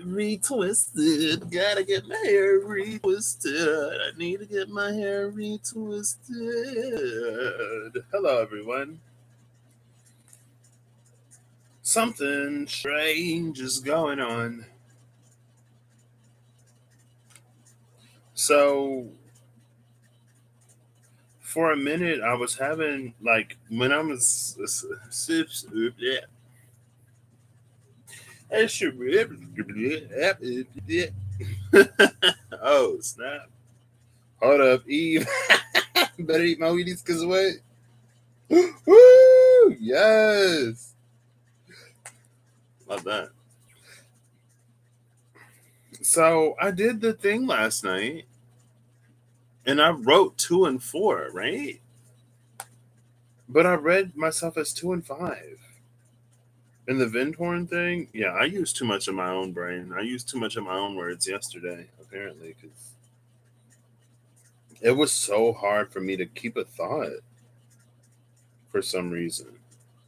retwisted. Gotta get my hair retwisted. I need to get my hair retwisted. Hello, everyone. Something strange is going on. So, for a minute, I was having, like, when I was. Oh, snap. Hold up, Eve. Better eat my Wheaties because what? Woo! Yes. Love that. So I did the thing last night and I wrote 2 and 4, right? But I read myself as 2 and 5. And the Ventorn thing, yeah, I used too much of my own brain. I used too much of my own words yesterday, apparently, because it was so hard for me to keep a thought for some reason.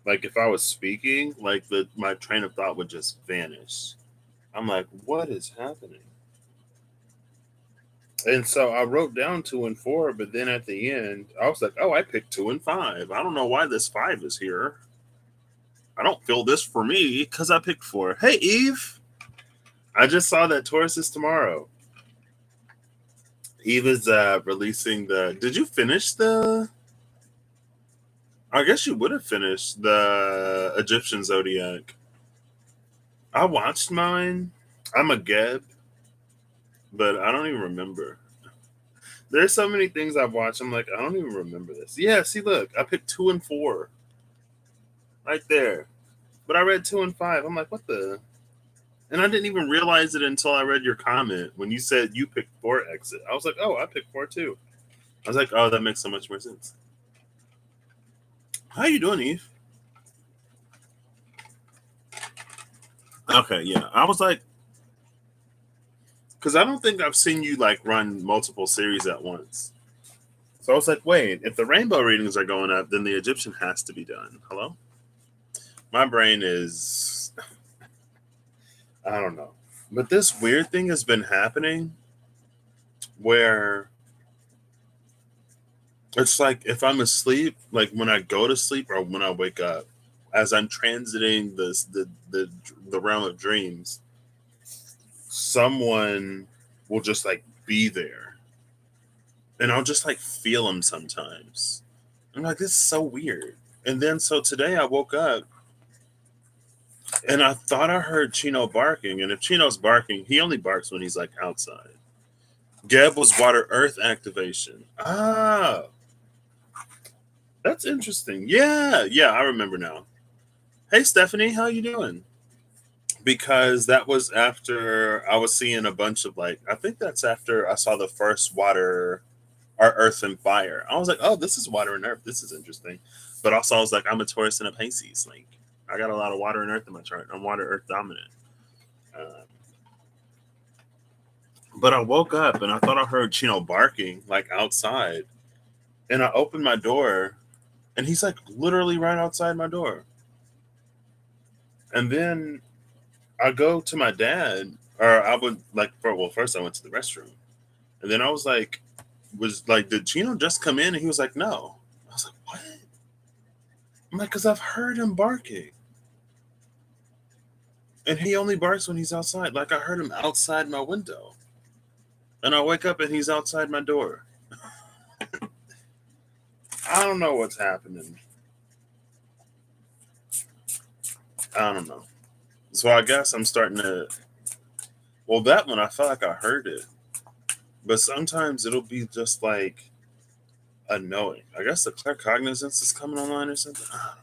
Like if I was speaking, like my train of thought would just vanish. I'm like, what is happening? And so I wrote down 2 and 4, but then at the end, I was like, oh, I picked 2 and 5. I don't know why this 5 is here. I don't feel this for me because I picked 4. Hey, Eve. I just saw that Taurus is tomorrow. Eve is releasing the. Did you finish the. I guess you would have finished the Egyptian Zodiac. I watched mine. I'm a Geb, but I don't even remember. There's so many things I've watched. I'm like, I don't even remember this. Yeah, see, look, I picked 2 and 4 right there, but I read 2 and 5. I'm like, what the? And I didn't even realize it until I read your comment when you said you picked 4 exit. I was like, oh, I picked 4 too. I was like, oh, that makes so much more sense. How you doing, Eve? Okay, yeah. I was like, because I don't think I've seen you like run multiple series at once. So I was like, wait, if the rainbow readings are going up, then the Egyptian has to be done. Hello? My brain is, I don't know. But this weird thing has been happening where it's like if I'm asleep, like when I go to sleep or when I wake up, as I'm transiting the realm of dreams, someone will just like be there, and I'll just like feel them sometimes. I'm like, this is so weird. And then so today I woke up and I thought I heard Chino barking, and if Chino's barking, he only barks when he's like outside. Geb was water earth activation. Ah, that's interesting. Yeah, yeah, I remember now. Hey Stephanie, how you doing? Because that was after I was seeing a bunch of like I think that's after I saw the first water or earth and fire. I was like, oh, this is water and earth. This is interesting. But also I was like, I'm a Taurus and a Pisces. Like I got a lot of water and earth in my chart. I'm water earth dominant. Um, but I woke up and I thought I heard Chino barking like outside. And I opened my door and he's like literally right outside my door. And then I go to my dad, or I would like, well, first I went to the restroom. And then I was like, did Chino just come in? And he was like, no. I was like, what? I'm like, because I've heard him barking. And he only barks when he's outside. Like I heard him outside my window. And I wake up and he's outside my door. I don't know what's happening. I don't know. So I guess I'm starting to. Well, that one I felt like I heard it, but sometimes it'll be just like a knowing. I guess the claircognizance is coming online or something. I don't know.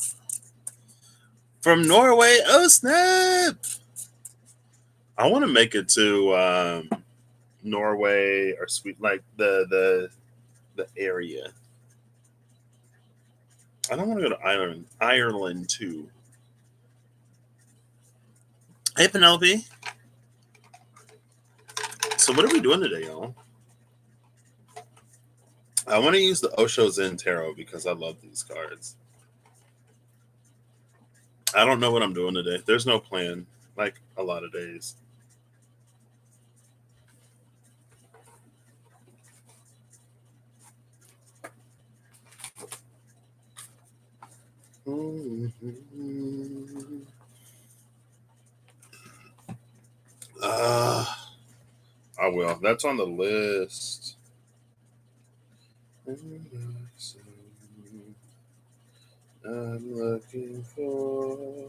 From Norway, oh snap! I want to make it to Norway or Sweden, like the area. I don't want to go to Ireland. Ireland too. Hey Penelope. So what are we doing today, y'all? I want to use the Osho Zen Tarot because I love these cards. I don't know what I'm doing today. There's no plan, like a lot of days. Uh, I will. That's on the list. I'm looking for.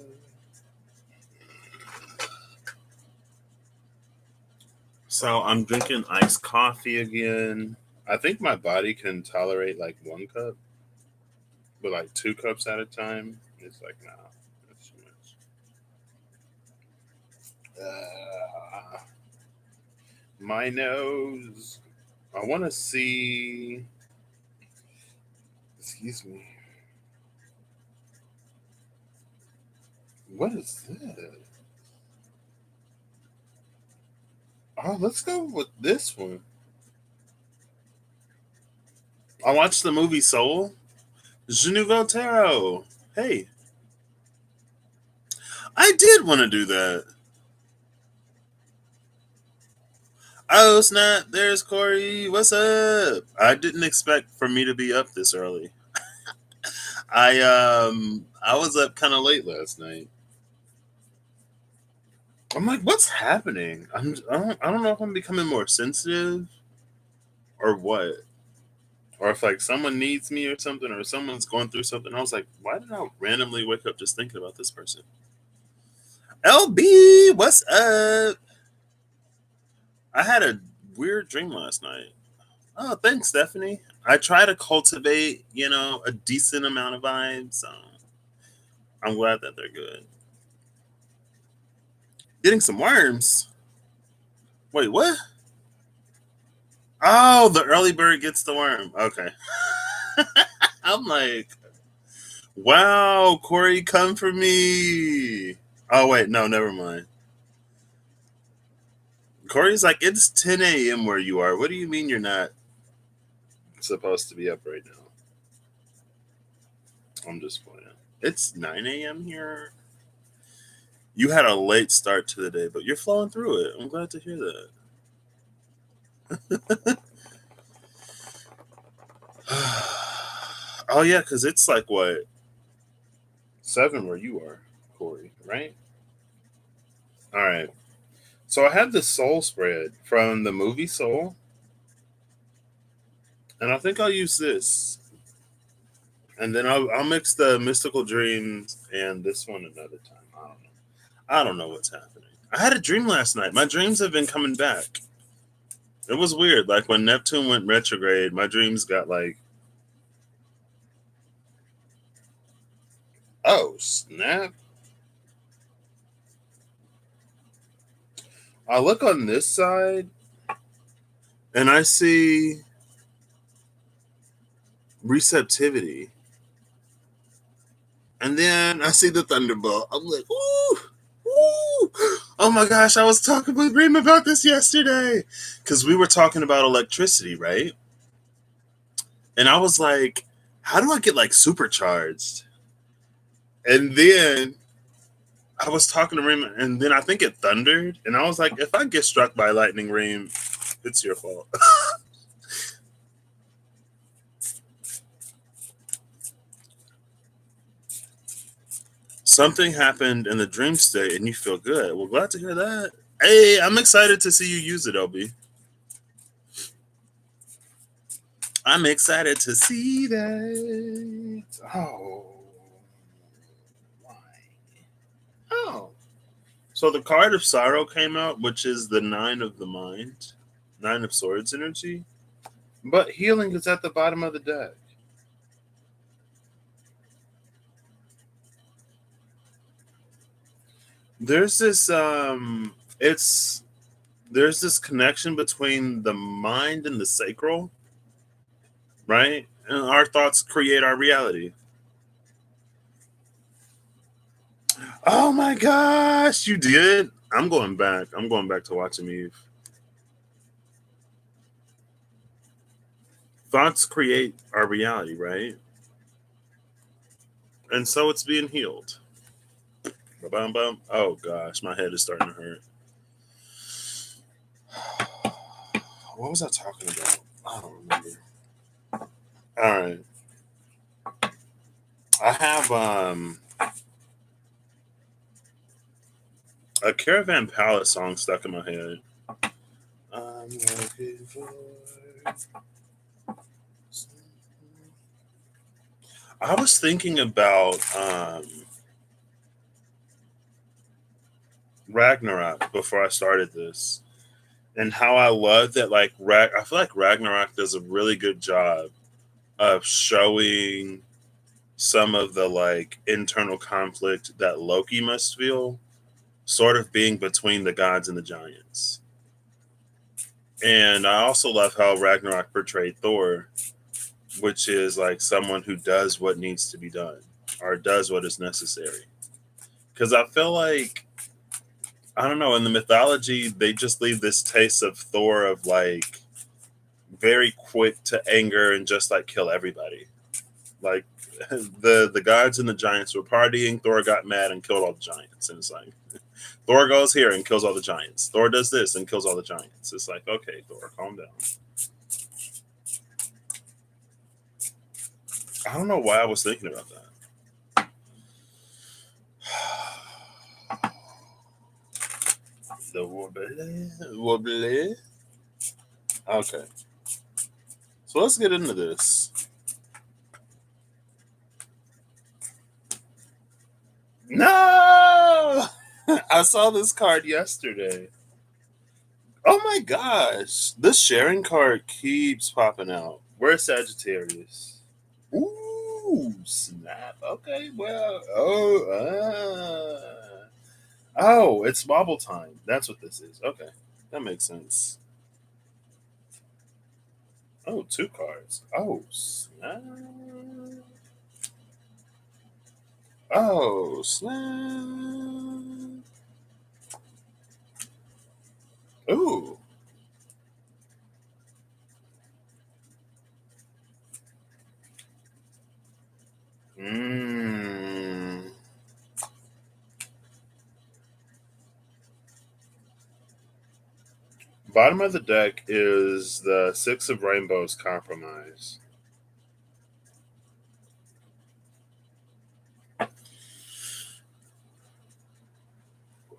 So I'm drinking iced coffee again. I think my body can tolerate like 1 cup, but like 2 cups at a time, it's like nah, that's too much. My nose. I want to see. Excuse me. What is this? Oh, let's go with this one. I watched the movie Soul. Je Nouveau Tarot. Hey, I did want to do that. Oh snap! There's Corey. What's up? I didn't expect for me to be up this early. I was up kind of late last night. I'm like, what's happening? I don't know if I'm becoming more sensitive or what, or if like someone needs me or something, or someone's going through something. I was like, why did I randomly wake up just thinking about this person? LB, what's up? I had a weird dream last night. Oh, thanks, Stephanie. I try to cultivate, a decent amount of vibes. So I'm glad that they're good. Getting some worms. Wait, what? Oh, the early bird gets the worm. Okay. I'm like, wow, Corey, come for me. Oh, wait, no, never mind. Corey's like, it's 10 a.m. where you are. What do you mean you're not supposed to be up right now? I'm just playing. It's 9 a.m. here. You had a late start to the day, but you're flowing through it. I'm glad to hear that. Oh, yeah, because it's like, what, 7 where you are, Corey, right? All right. So I had the soul spread from the movie Soul, and I think I'll use this. And then I'll mix the mystical dreams and this one another time. I don't know. I don't know what's happening. I had a dream last night. My dreams have been coming back. It was weird. Like when Neptune went retrograde, my dreams got like, oh, snap. I look on this side and I see receptivity. And then I see the thunderbolt. I'm like, ooh, ooh. Oh my gosh, I was talking with Reem about this yesterday. Because we were talking about electricity, right? And I was like, how do I get like supercharged? And then I was talking to Reem, and then I think it thundered. And I was like, if I get struck by lightning, Reem, it's your fault. Something happened in the dream state and you feel good. Well, glad to hear that. Hey, I'm excited to see you use it, LB. I'm excited to see that. Oh, why? Oh. So the card of sorrow came out, which is the 9 of the mind, 9 of swords energy. But healing is at the bottom of the deck. There's this it's there's this connection between the mind and the sacral, right? And our thoughts create our reality. Oh my gosh, you did? I'm going back. I'm going back to watching Eve. Thoughts create our reality, right? And so it's being healed. Ba-bum-bum. Oh gosh, my head is starting to hurt. What was I talking about? I don't remember. All right. I have a Caravan Palace song stuck in my head. I'm looking for. I was thinking about Ragnarok before I started this, and how I love that. Like, I feel like Ragnarok does a really good job of showing some of the like internal conflict that Loki must feel, sort of being between the gods and the giants. And I also love how Ragnarok portrayed Thor, which is like someone who does what needs to be done or does what is necessary. Because I feel like, I don't know, in the mythology, they just leave this taste of Thor of like very quick to anger and just like kill everybody. Like the gods and the giants were partying, Thor got mad and killed all the giants. And it's like, Thor goes here and kills all the giants. Thor does this and kills all the giants. It's like, okay, Thor, calm down. I don't know why I was thinking about that. The wobbly. Okay. So let's get into this. No! I saw this card yesterday. Oh my gosh. This sharing card keeps popping out. Where's Sagittarius? Ooh, snap. Okay, well. Oh, it's Bobble time. That's what this is. Okay. That makes sense. Oh, two cards. Oh, snap. Oh, snap. Ooh. Mmm. Bottom of the deck is the Six of Rainbows Compromise.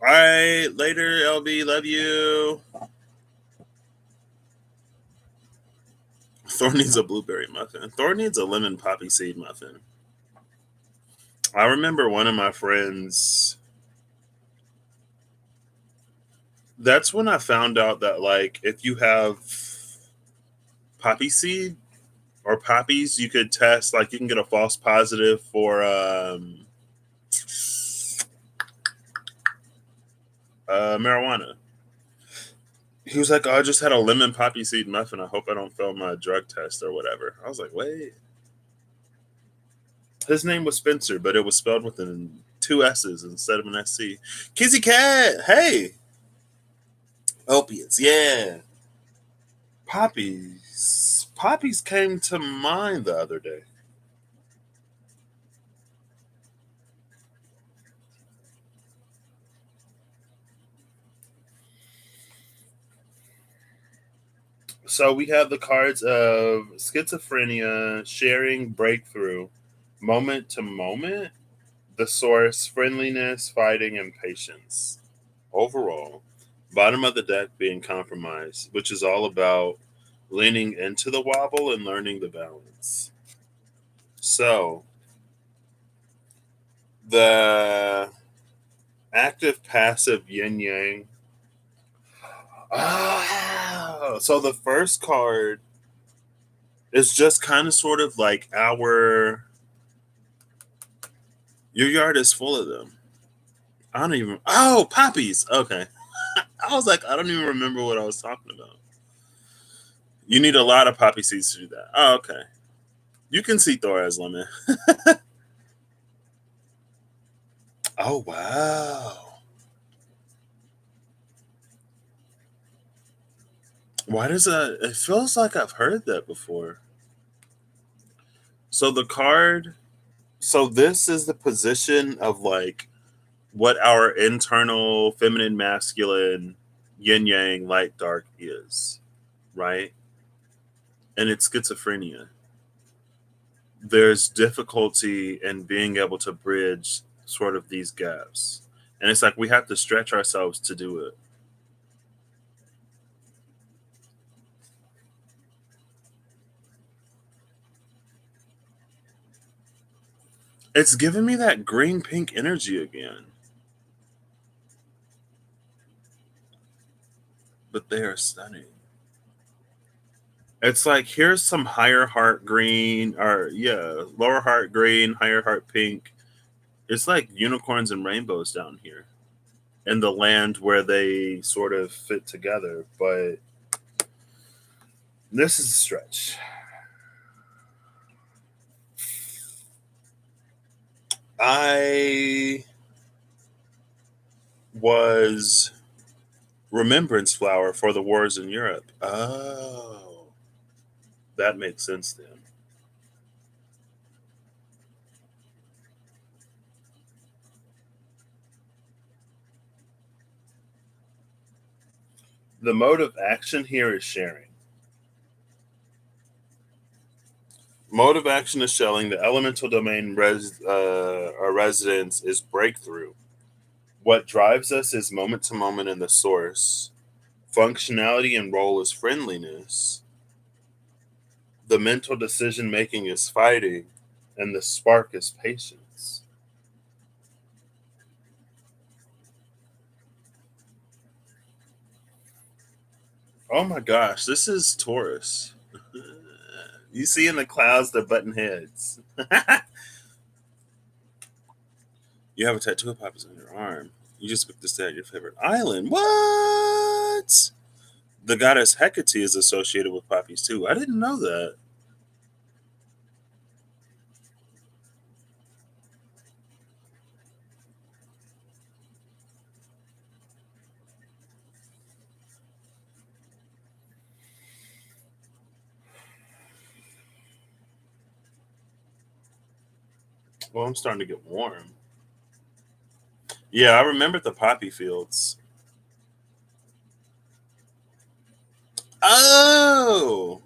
All right, later, LB. Love you. Thor needs a blueberry muffin. Thor needs a lemon poppy seed muffin. I remember one of my friends. That's when I found out that, like, if you have poppy seed or poppies, you could test, like, you can get a false positive for marijuana. He was like, oh, I just had a lemon poppy seed muffin. I hope I don't fail my drug test or whatever. I was like, wait. His name was Spencer, but it was spelled with two S's instead of an SC. Kizzy Cat, hey. Opiates, yeah. Poppies. Poppies came to mind the other day. So we have the cards of schizophrenia, sharing, breakthrough, moment to moment, the source, friendliness, fighting, and patience. Overall, bottom of the deck being compromise, which is all about leaning into the wobble and learning the balance. So the active passive yin yang. So the first card is just kind of sort of like your yard is full of them. I don't even. Oh, poppies. Okay. I was like, I don't even remember what I was talking about. You need a lot of poppy seeds to do that. Oh, okay. You can see Thor as lemon. Oh, wow. Why does that? It feels like I've heard that before. So the card. So this is the position of like what our internal feminine, masculine, yin yang, light, dark is, right? And it's schizophrenia. there's difficulty in being able to bridge sort of these gaps. And it's like we have to stretch ourselves to do it. It's giving me that green pink energy again. But they are stunning. It's like here's some higher heart green, or yeah, lower heart green, higher heart pink. It's like unicorns and rainbows down here in the land where they sort of fit together. But this is a stretch. I was remembrance flower for the wars in Europe. Oh, that makes sense then. The mode of action here is sharing. Mode of action is shelling. The elemental domain or residence is breakthrough. What drives us is moment to moment in the source. Functionality and role is friendliness. The mental decision making is fighting, and the spark is patience. Oh my gosh, this is Taurus. You see in the clouds the button heads. You have a tattoo of poppies on your arm. You just picked to stay at your favorite island. What? The goddess Hecate is associated with poppies too. I didn't know that. Well, I'm starting to get warm. Yeah, I remember the poppy fields. Oh,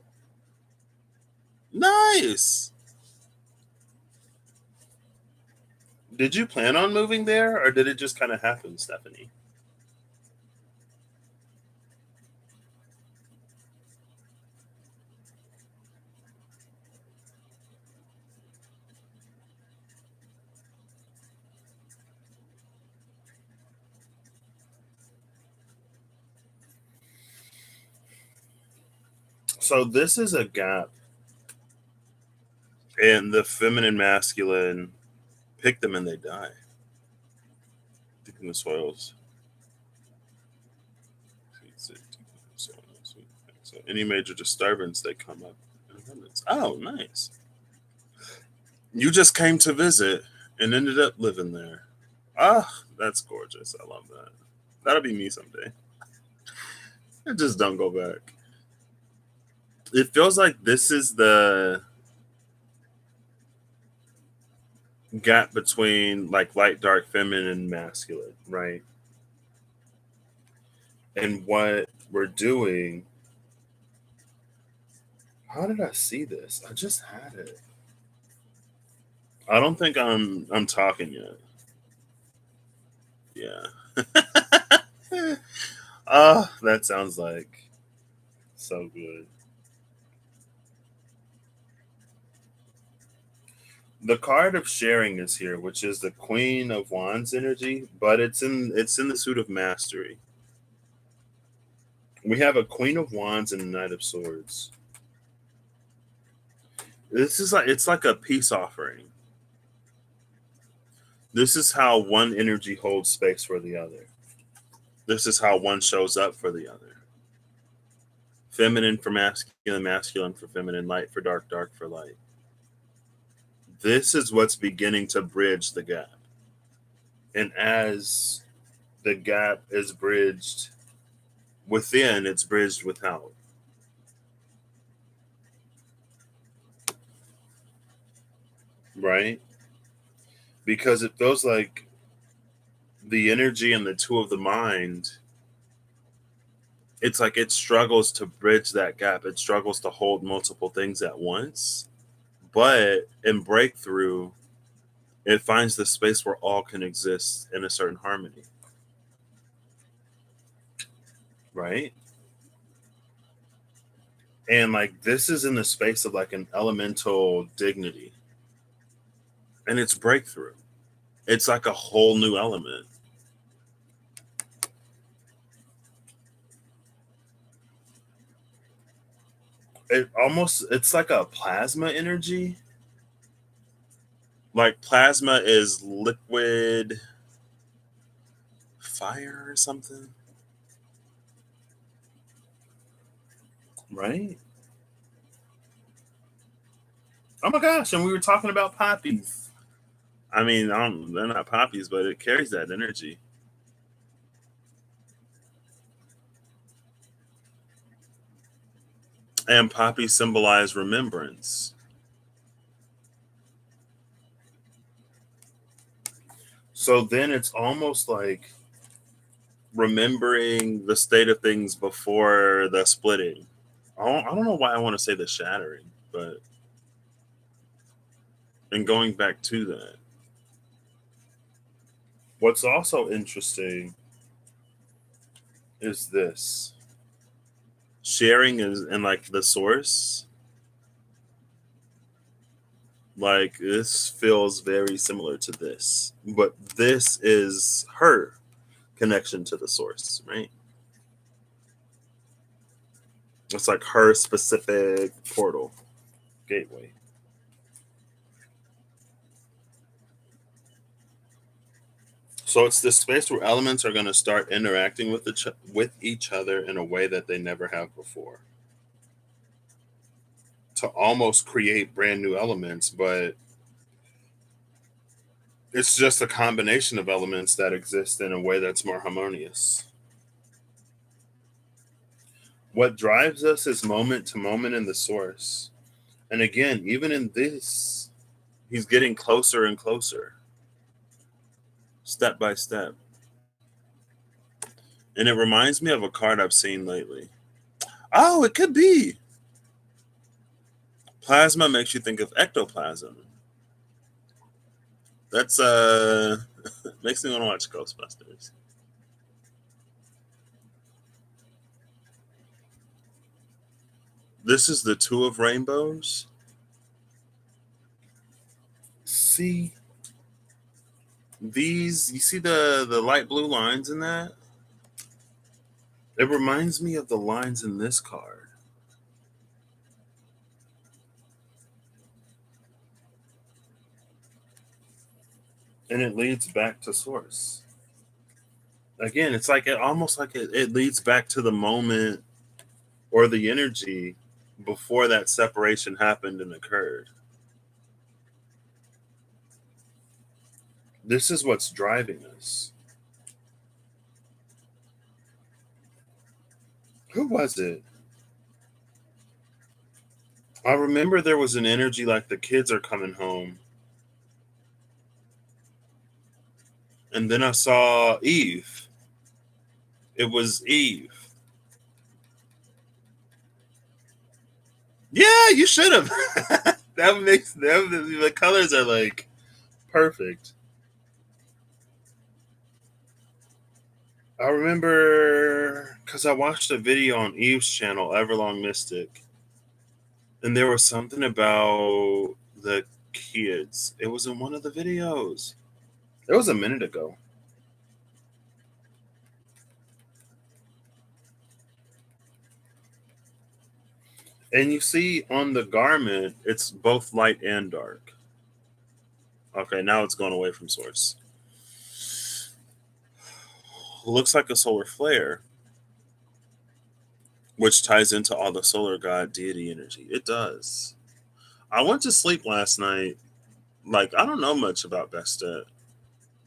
nice. Did you plan on moving there, or did it just kind of happen, Stephanie? So this is a gap, and the feminine masculine pick them and they die. Deep in the soils. So any major disturbance, they come up in abundance. Oh, nice. You just came to visit and ended up living there. Ah, that's gorgeous. I love that. That'll be me someday. I just don't go back. It feels like this is the gap between like light, dark, feminine, masculine, right? And what we're doing. How did I see this? I just had it. I don't think I'm talking yet. Yeah. Ah, that sounds like so good. The card of sharing is here, which is the Queen of Wands energy, but it's in the suit of mastery. We have a Queen of Wands and a Knight of Swords. This is like it's like a peace offering. This is how one energy holds space for the other. This is how one shows up for the other. Feminine for masculine, masculine for feminine, light for dark, dark for light. This is what's beginning to bridge the gap. And as the gap is bridged within, it's bridged without. Right? Because it feels like the energy and the two of the mind, it's like it struggles to bridge that gap. It struggles to hold multiple things at once. But in breakthrough, it finds the space where all can exist in a certain harmony, right? And like this is in the space of like an elemental dignity, and it's breakthrough. It's like a whole new element. It's like a plasma energy. Like plasma is liquid fire or something, right? Oh my gosh, and we were talking about poppies. I mean, they're not poppies, but it carries that energy. And poppies symbolize remembrance. So then it's almost like remembering the state of things before the splitting. I don't know why I want to say the shattering, but and going back to that. What's also interesting is this sharing is and like the source. Like this feels very similar to this, but this is her connection to the source, right? It's like her specific portal gateway. So it's this space where elements are going to start interacting with each other in a way that they never have before, to almost create brand new elements, but it's just a combination of elements that exist in a way that's more harmonious. What drives us is moment to moment in the source. And again, even in this, he's getting closer and closer, step by step. And it reminds me of a card I've seen lately. Oh, it could be. Plasma makes you think of ectoplasm. That's makes me want to watch Ghostbusters. This is the two of rainbows. See these? You see the light blue lines in that? It reminds me of the lines in this card. And it leads back to source. Again, it's like it leads back to the moment or the energy before that separation happened and occurred. This is what's driving us. Who was it? I remember there was an energy like the kids are coming home. And then I saw Eve. It was Eve. Yeah, you should have. That makes them the colors are like perfect. I remember because I watched a video on Eve's channel, Everlong Mystic, and there was something about the kids. It was in one of the videos. It was a minute ago. And you see on the garment, it's both light and dark. Okay, now it's going away from source. Looks like a solar flare, which ties into all the solar god deity energy. It does. I went to sleep last night. Like, I don't know much about Bastet.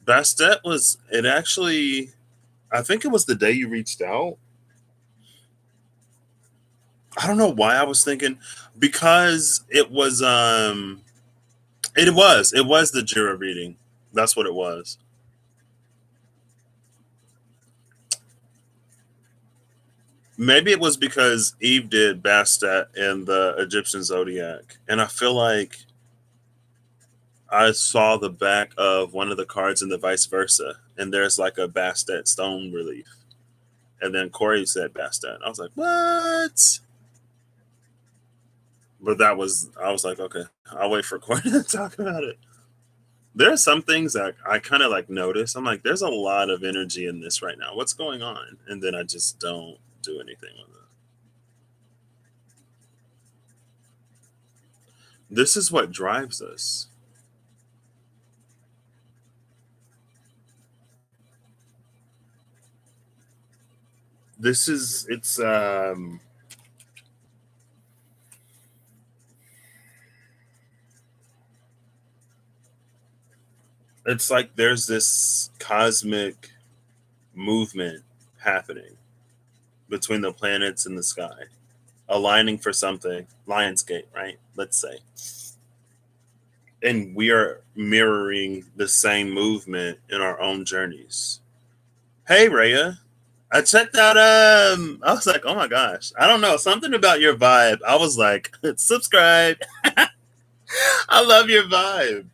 Bastet was, it actually, I think it was the day you reached out. I don't know why I was thinking, because it was the Jira reading. That's what it was. Maybe it was because Eve did Bastet in the Egyptian zodiac, and I feel like I saw the back of one of the cards and the vice versa, and there's like a Bastet stone relief. And then Corey said Bastet. I was like, what? But I was like, okay, I'll wait for Corey to talk about it. There are some things that I kind of like notice. I'm like, there's a lot of energy in this right now. What's going on? And then I just don't do anything with it. This is what drives us. This is it's like there's this cosmic movement happening between the planets in the sky, aligning for something, Lionsgate, right? Let's say. And we are mirroring the same movement in our own journeys. Hey Raya, I checked out I was like, oh my gosh. I don't know, something about your vibe. I was like, subscribe. I love your vibe.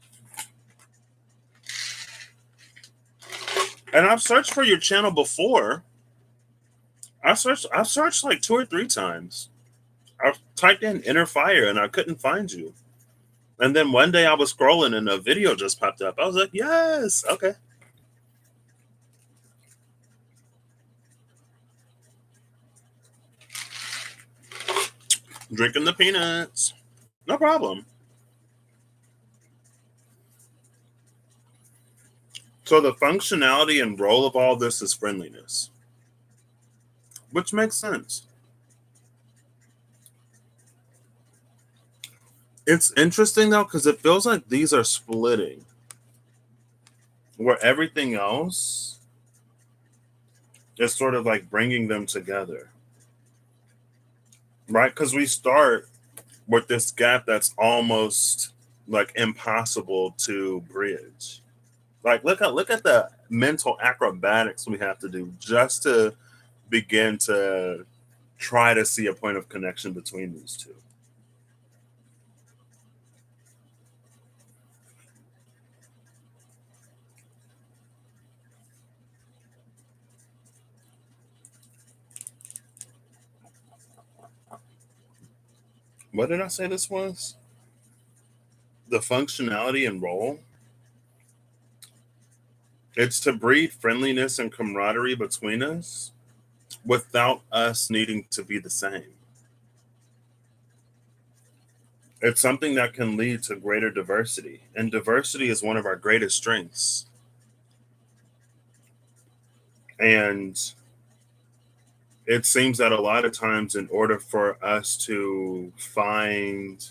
And I've searched for your channel before. I've searched like 2 or 3 times. I've typed in Inner Fire and I couldn't find you. And then one day I was scrolling and a video just popped up. I was like, yes, okay. Drinking the peanuts. No problem. So the functionality and role of all this is friendliness, which makes sense. It's interesting though, because it feels like these are splitting, where everything else is sort of like bringing them together, right? Because we start with this gap that's almost like impossible to bridge. Like look at the mental acrobatics we have to do just to begin to try to see a point of connection between these two. What did I say this was? The functionality and role. It's to breed friendliness and camaraderie between us without us needing to be the same. It's something that can lead to greater diversity, and diversity is one of our greatest strengths. And it seems that a lot of times, in order for us to find,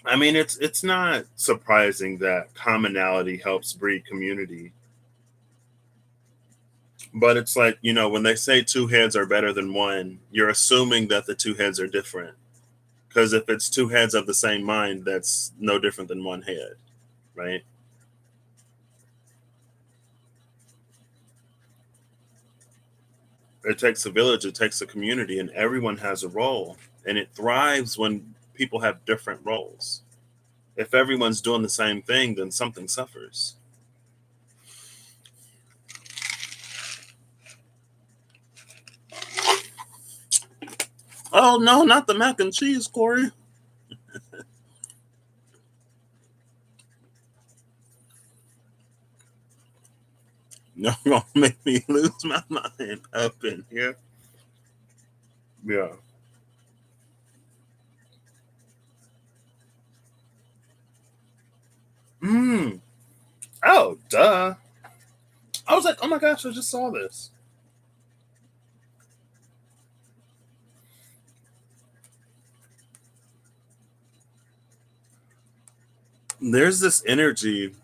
I mean, it's not surprising that commonality helps breed community. But it's like, when they say two heads are better than one, you're assuming that the two heads are different. Because if it's two heads of the same mind, that's no different than one head, right? It takes a village, it takes a community, and everyone has a role. And it thrives when people have different roles. If everyone's doing the same thing, then something suffers. Oh no, not the mac and cheese, Corey. No, gonna make me lose my mind up in here. Yeah. Mm. Oh, duh. I was like, oh my gosh, I just saw this. There's this energy.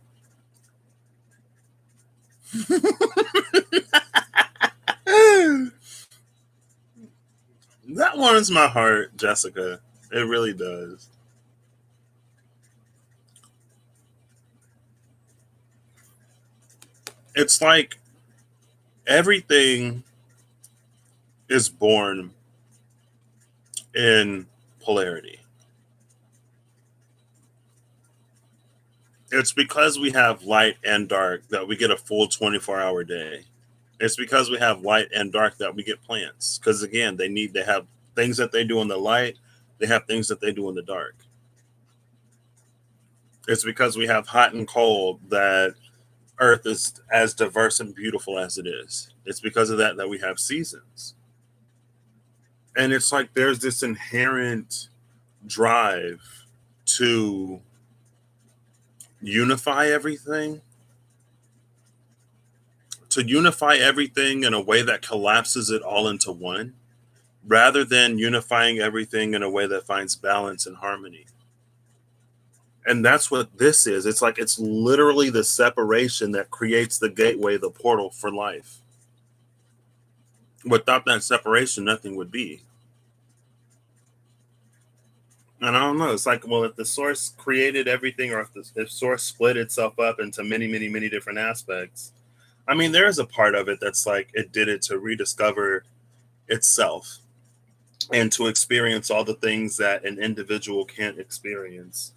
That warms my heart, Jessica. It really does. It's like everything is born in polarity. It's because we have light and dark that we get a full 24-hour day. It's because we have light and dark that we get plants. Because again, they have things that they do in the light, they have things that they do in the dark. It's because we have hot and cold that Earth is as diverse and beautiful as it is. It's because of that that we have seasons. And it's like there's this inherent drive to unify everything, in a way that collapses it all into one, rather than unifying everything in a way that finds balance and harmony. And that's what this is. It's like it's literally the separation that creates the gateway, the portal for life. Without that separation, nothing would be. And I don't know. It's like, well, if the source created everything, or if source split itself up into many, many, many different aspects, I mean, there is a part of it that's like it did it to rediscover itself and to experience all the things that an individual can't experience.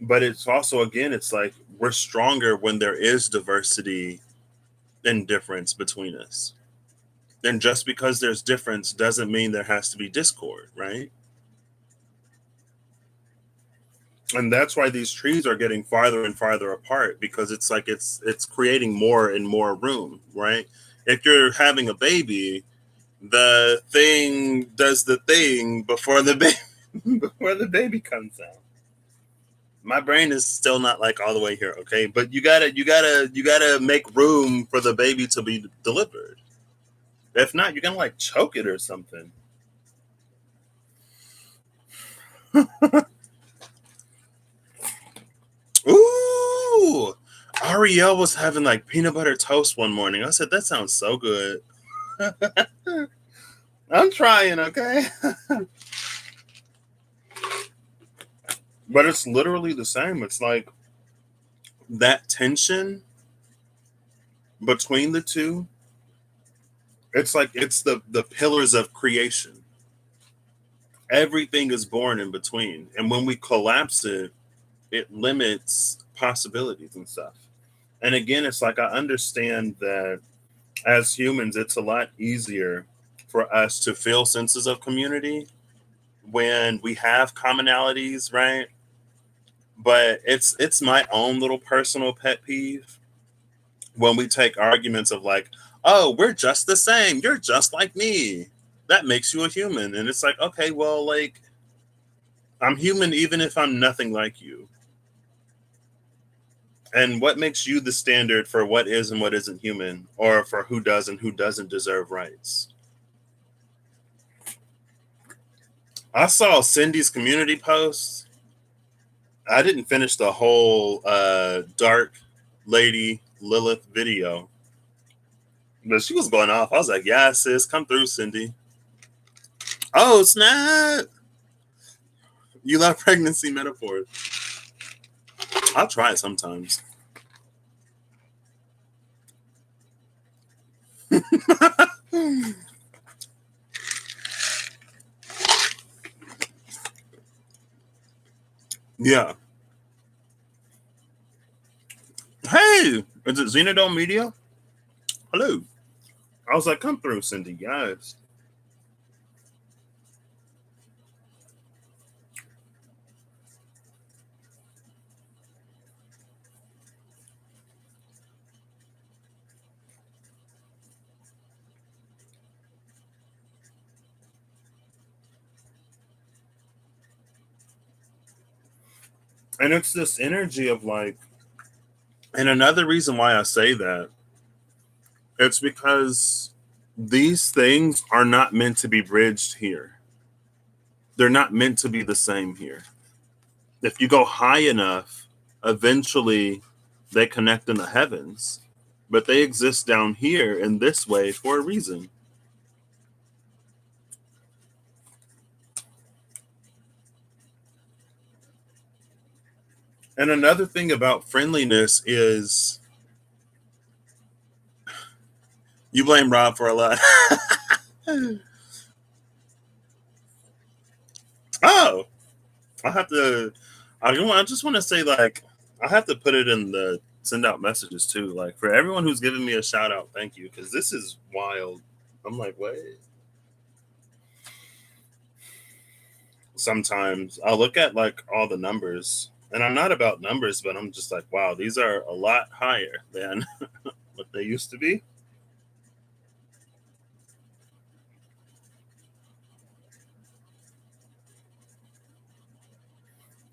But it's also, again, it's like we're stronger when there is diversity and difference between us. And just because there's difference doesn't mean there has to be discord, right? And that's why these trees are getting farther and farther apart, because it's like it's creating more and more room, right? If you're having a baby, the thing does the thing before the baby before the baby comes out. My brain is still not like all the way here, okay? But you gotta make room for the baby to be delivered. If not, you're gonna like choke it or something. Ooh, Ariel was having like peanut butter toast one morning. I said, that sounds so good. I'm trying, okay? But it's literally the same. It's like that tension between the two. It's like it's the pillars of creation. Everything is born in between. And when we collapse it, it limits possibilities and stuff. And again, it's like I understand that as humans, it's a lot easier for us to feel senses of community when we have commonalities, right? But it's my own little personal pet peeve when we take arguments of like, oh, we're just the same, you're just like me, that makes you a human. And it's like, okay, well, like, I'm human even if I'm nothing like you. And what makes you the standard for what is and what isn't human, or for who does and who doesn't deserve rights? I saw Cindy's community post. I didn't finish the whole Dark Lady Lilith video, but she was going off. I was like, yeah, sis, come through, Cindy. Oh, snap. You love pregnancy metaphors. I'll try it sometimes. Yeah. Hey, is it Xenodome Media? Hello. I was like, come through, Cindy, guys. And it's this energy of like, and another reason why I say that, it's because these things are not meant to be bridged here. They're not meant to be the same here. If you go high enough, eventually they connect in the heavens, but they exist down here in this way for a reason. And another thing about friendliness is you blame Rob for a lot. Oh, I'll have to I just want to say, like, I have to put it in the send out messages too. Like, for everyone who's giving me a shout out, thank you, because this is wild. I'm like, wait. Sometimes I'll look at like all the numbers, and I'm not about numbers, but I'm just like, wow, these are a lot higher than what they used to be.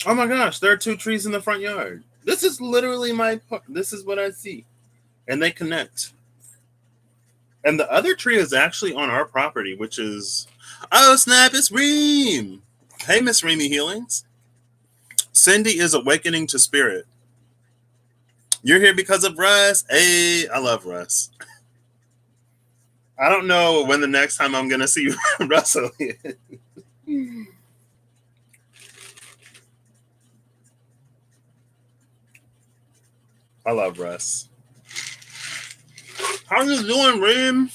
Oh my gosh, there are two trees in the front yard. This is literally this is what I see. And they connect. And the other tree is actually on our property, which is, oh snap, it's Reem. Hey, Miss Reemy Healings. Cindy is awakening to spirit. You're here because of Russ. Hey, I love Russ. I don't know when the next time I'm gonna see Russell is. I love Russ. How you doing, Reem?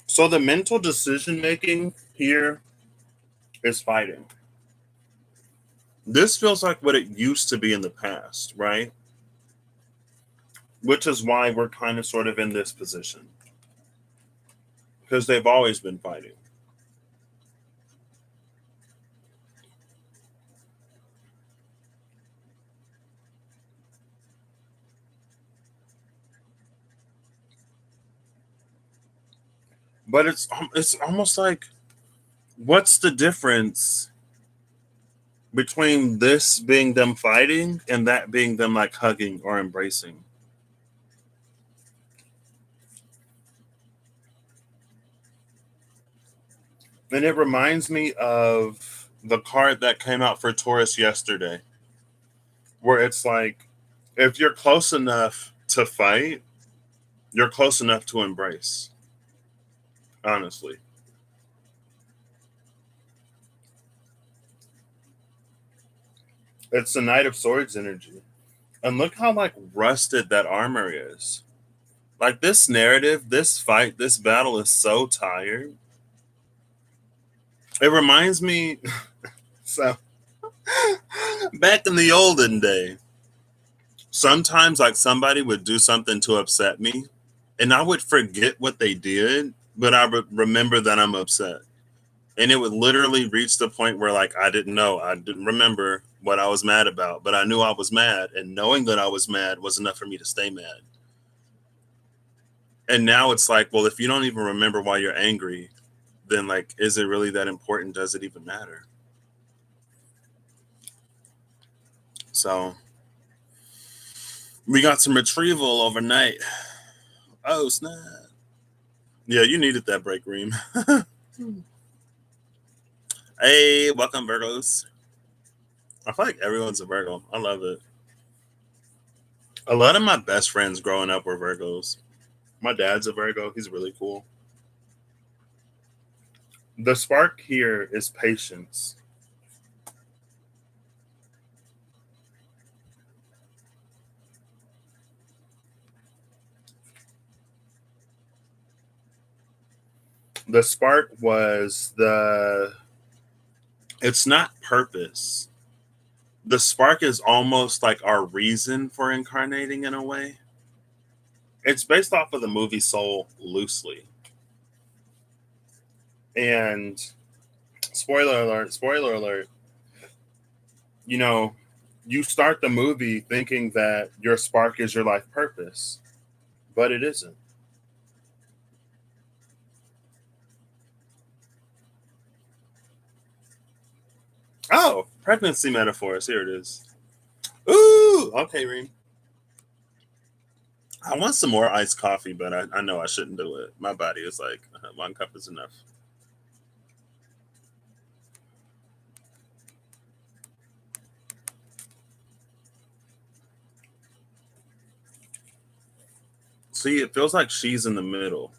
So the mental decision making here is fighting. This feels like what it used to be in the past, right? Which is why we're kind of sort of in this position because they've always been fighting. But it's almost like, what's the difference between this being them fighting and that being them like hugging or embracing? And it reminds me of the card that came out for Taurus yesterday, where it's like, if you're close enough to fight, you're close enough to embrace. Honestly, it's the Knight of Swords energy. And look how like rusted that armor is. Like this narrative, this fight, this battle is so tired. It reminds me, so back in the olden day, sometimes like somebody would do something to upset me, and I would forget what they did, but I would remember that I'm upset. And it would literally reach the point where like I didn't know, I didn't remember what I was mad about, but I knew I was mad, and knowing that I was mad was enough for me to stay mad. And now it's like, well, if you don't even remember why you're angry, then like, is it really that important? Does it even matter? So we got some retrieval overnight. Oh snap! Yeah, you needed that break, Reem. Hey, welcome, Virgos. I feel like everyone's a Virgo. I love it. A lot of my best friends growing up were Virgos. My dad's a Virgo. He's really cool. The spark here is patience. The spark was the, it's not purpose. The spark is almost like our reason for incarnating in a way. It's based off of the movie Soul loosely. And spoiler alert, you know, you start the movie thinking that your spark is your life purpose, but it isn't. Oh, pregnancy metaphors. Here it is. Ooh, okay, Reem. I want some more iced coffee, but I know I shouldn't do it. My body is like, one cup is enough. See, it feels like she's in the middle,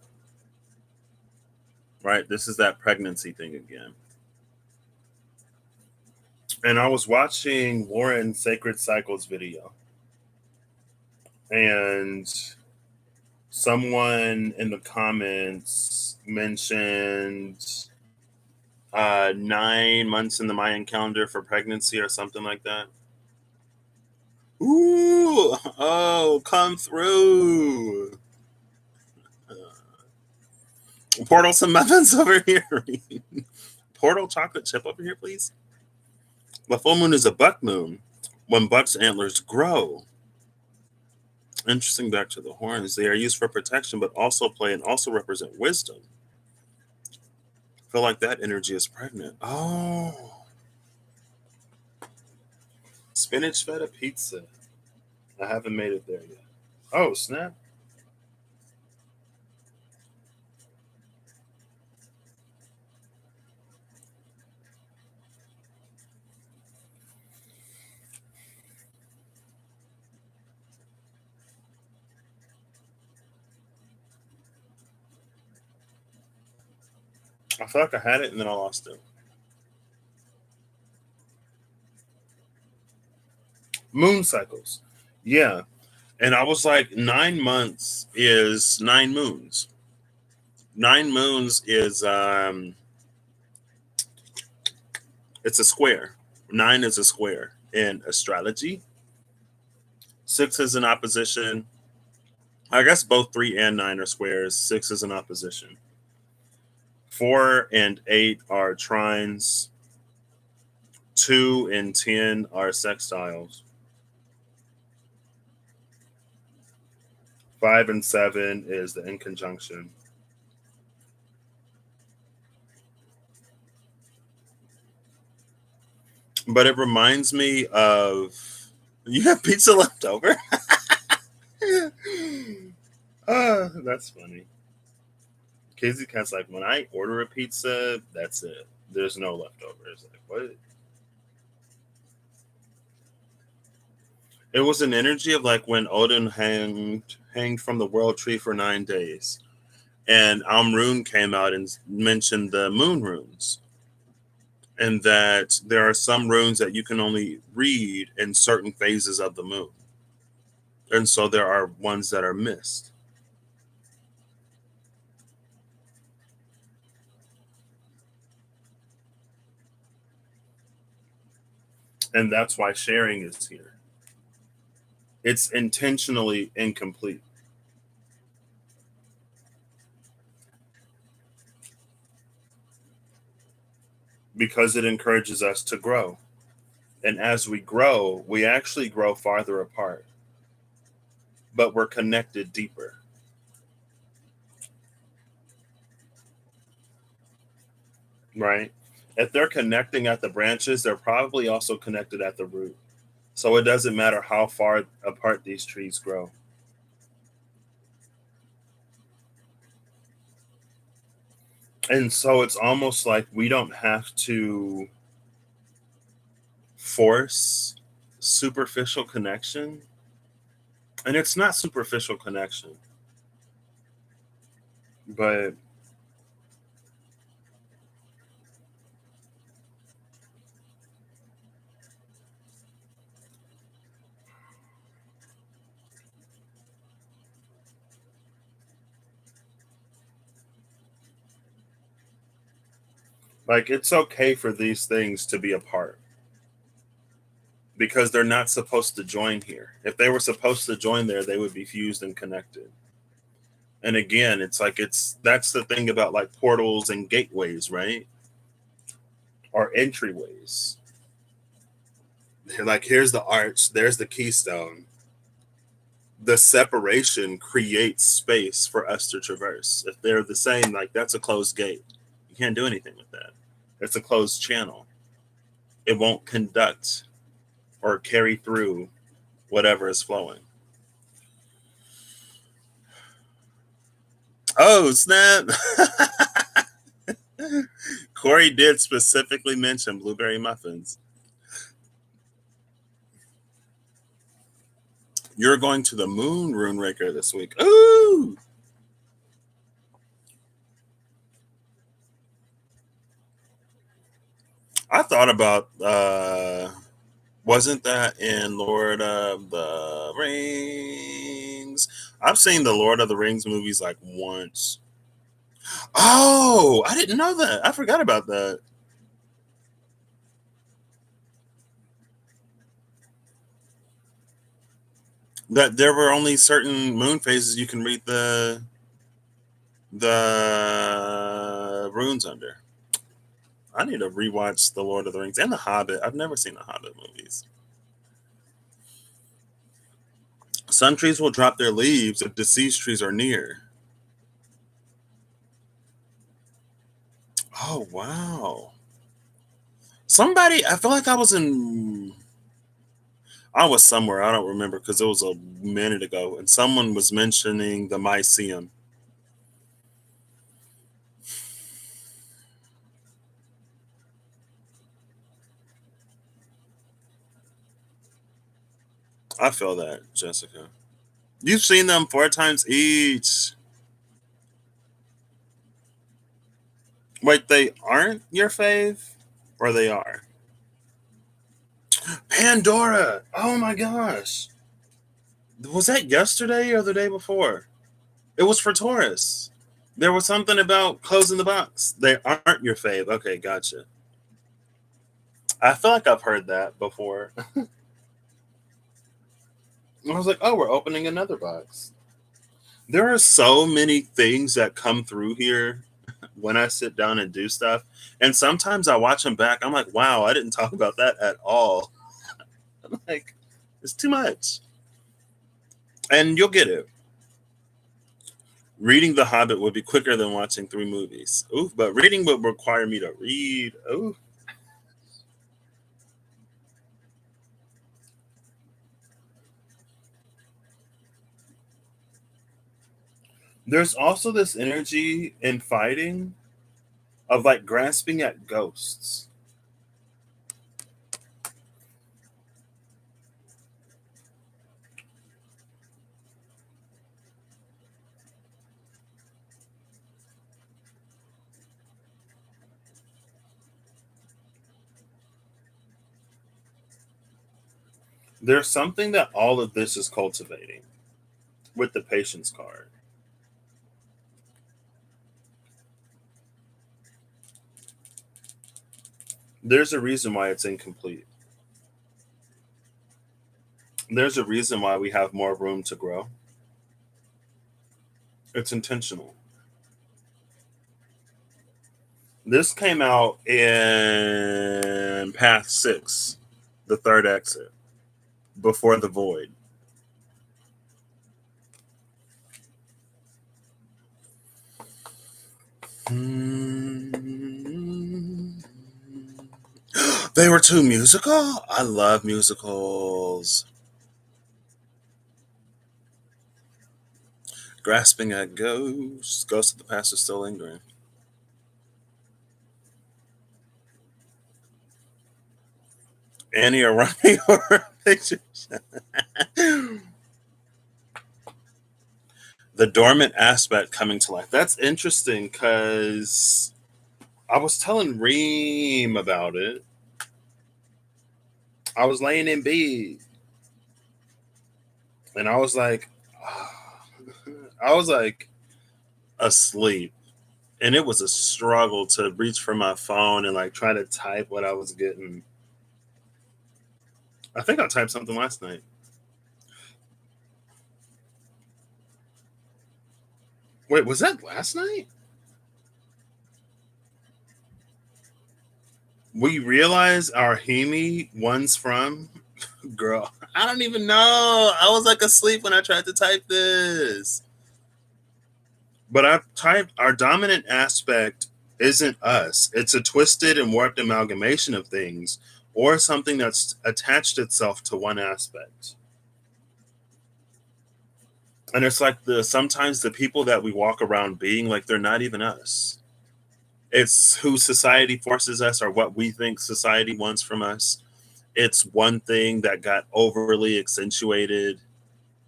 right? This is that pregnancy thing again. And I was watching Lauren Sacred Cycles video, and someone in the comments mentioned 9 months in the Mayan calendar for pregnancy or something like that. Ooh, oh, come through. Portal some muffins over here. Portal chocolate chip over here, please. The full moon is a buck moon when buck's antlers grow. Interesting, back to the horns. They are used for protection, but also play and also represent wisdom. I feel like that energy is pregnant. Oh, spinach feta pizza. I haven't made it there yet. Oh, snap. I feel like I had it and then I lost it. Moon cycles. Yeah. And I was like, 9 months is 9 moons. 9 moons is it's a square. 9 is a square in astrology. 6 is an opposition. I guess both 3 and 9 are squares. 6 is an opposition. 4 and 8 are trines. 2 and 10 are sextiles. 5 and 7 is the inconjunction. But it reminds me of, you have pizza left over. That's funny. Casey Cat's like, when I order a pizza, that's it. There's no leftovers. Like, what? It was an energy of like when Odin hanged from the world tree for 9 days, and Amrun came out and mentioned the moon runes, and that there are some runes that you can only read in certain phases of the moon, and so there are ones that are missed. And that's why sharing is here. It's intentionally incomplete because it encourages us to grow. And as we grow, we actually grow farther apart, but we're connected deeper, right? If they're connecting at the branches, they're probably also connected at the root. So it doesn't matter how far apart these trees grow. And so it's almost like we don't have to force superficial connection. And it's not superficial connection, but like it's okay for these things to be apart because they're not supposed to join here. If they were supposed to join there, they would be fused and connected. And again, it's like that's the thing about like portals and gateways, right? Or entryways. They're like, here's the arch, there's the keystone. The separation creates space for us to traverse. If they're the same, like that's a closed gate. You can't do anything with that. It's a closed channel. It won't conduct or carry through whatever is flowing. Oh, snap. Corey did specifically mention blueberry muffins. You're going to the moon rune raker this week. Ooh. I thought about wasn't that in Lord of the Rings? I've seen the Lord of the Rings movies like once. Oh, I didn't know that. I forgot about that. that there were only certain moon phases you can read the runes under. I need to rewatch The Lord of the Rings and The Hobbit. I've never seen the Hobbit movies. Sun trees will drop their leaves if deceased trees are near. Oh wow. Somebody, I feel like I was somewhere, I don't remember because it was a minute ago, and someone was mentioning the Mycenaeum. I feel that, Jessica. You've seen them 4 times each. Wait, they aren't your fave? Or they are? Pandora! Oh my gosh. Was that yesterday or the day before? It was for Taurus. There was something about closing the box. They aren't your fave. Okay, gotcha. I feel like I've heard that before. I was like, oh, we're opening another box. There are so many things that come through here when I sit down and do stuff. And sometimes I watch them back. I'm like, wow, I didn't talk about that at all. I'm like, it's too much. And you'll get it. Reading The Hobbit would be quicker than watching 3 movies. Ooh, but reading would require me to read. Ooh. There's also this energy in fighting of like grasping at ghosts. There's something that all of this is cultivating with the patience card. There's a reason why it's incomplete. There's a reason why we have more room to grow. It's intentional. This came out in Path 6, the third exit, before the void. They were too musical? I love musicals. Grasping at ghosts. Ghosts of the past are still lingering. Annie or Ronnie Horror Pictures. The dormant aspect coming to life. That's interesting because I was telling Reem about it. I was laying in bed and I was like, I was like asleep. And it was a struggle to reach for my phone and like try to type what I was getting. I think I typed something last night. Wait, was that last night? We realized our Hemi one's from girl. I don't even know. I was like asleep when I tried to type this. But I typed our dominant aspect isn't us. It's a twisted and warped amalgamation of things or something that's attached itself to one aspect. And it's like the sometimes the people that we walk around being like they're not even us. It's who society forces us or what we think society wants from us. It's one thing that got overly accentuated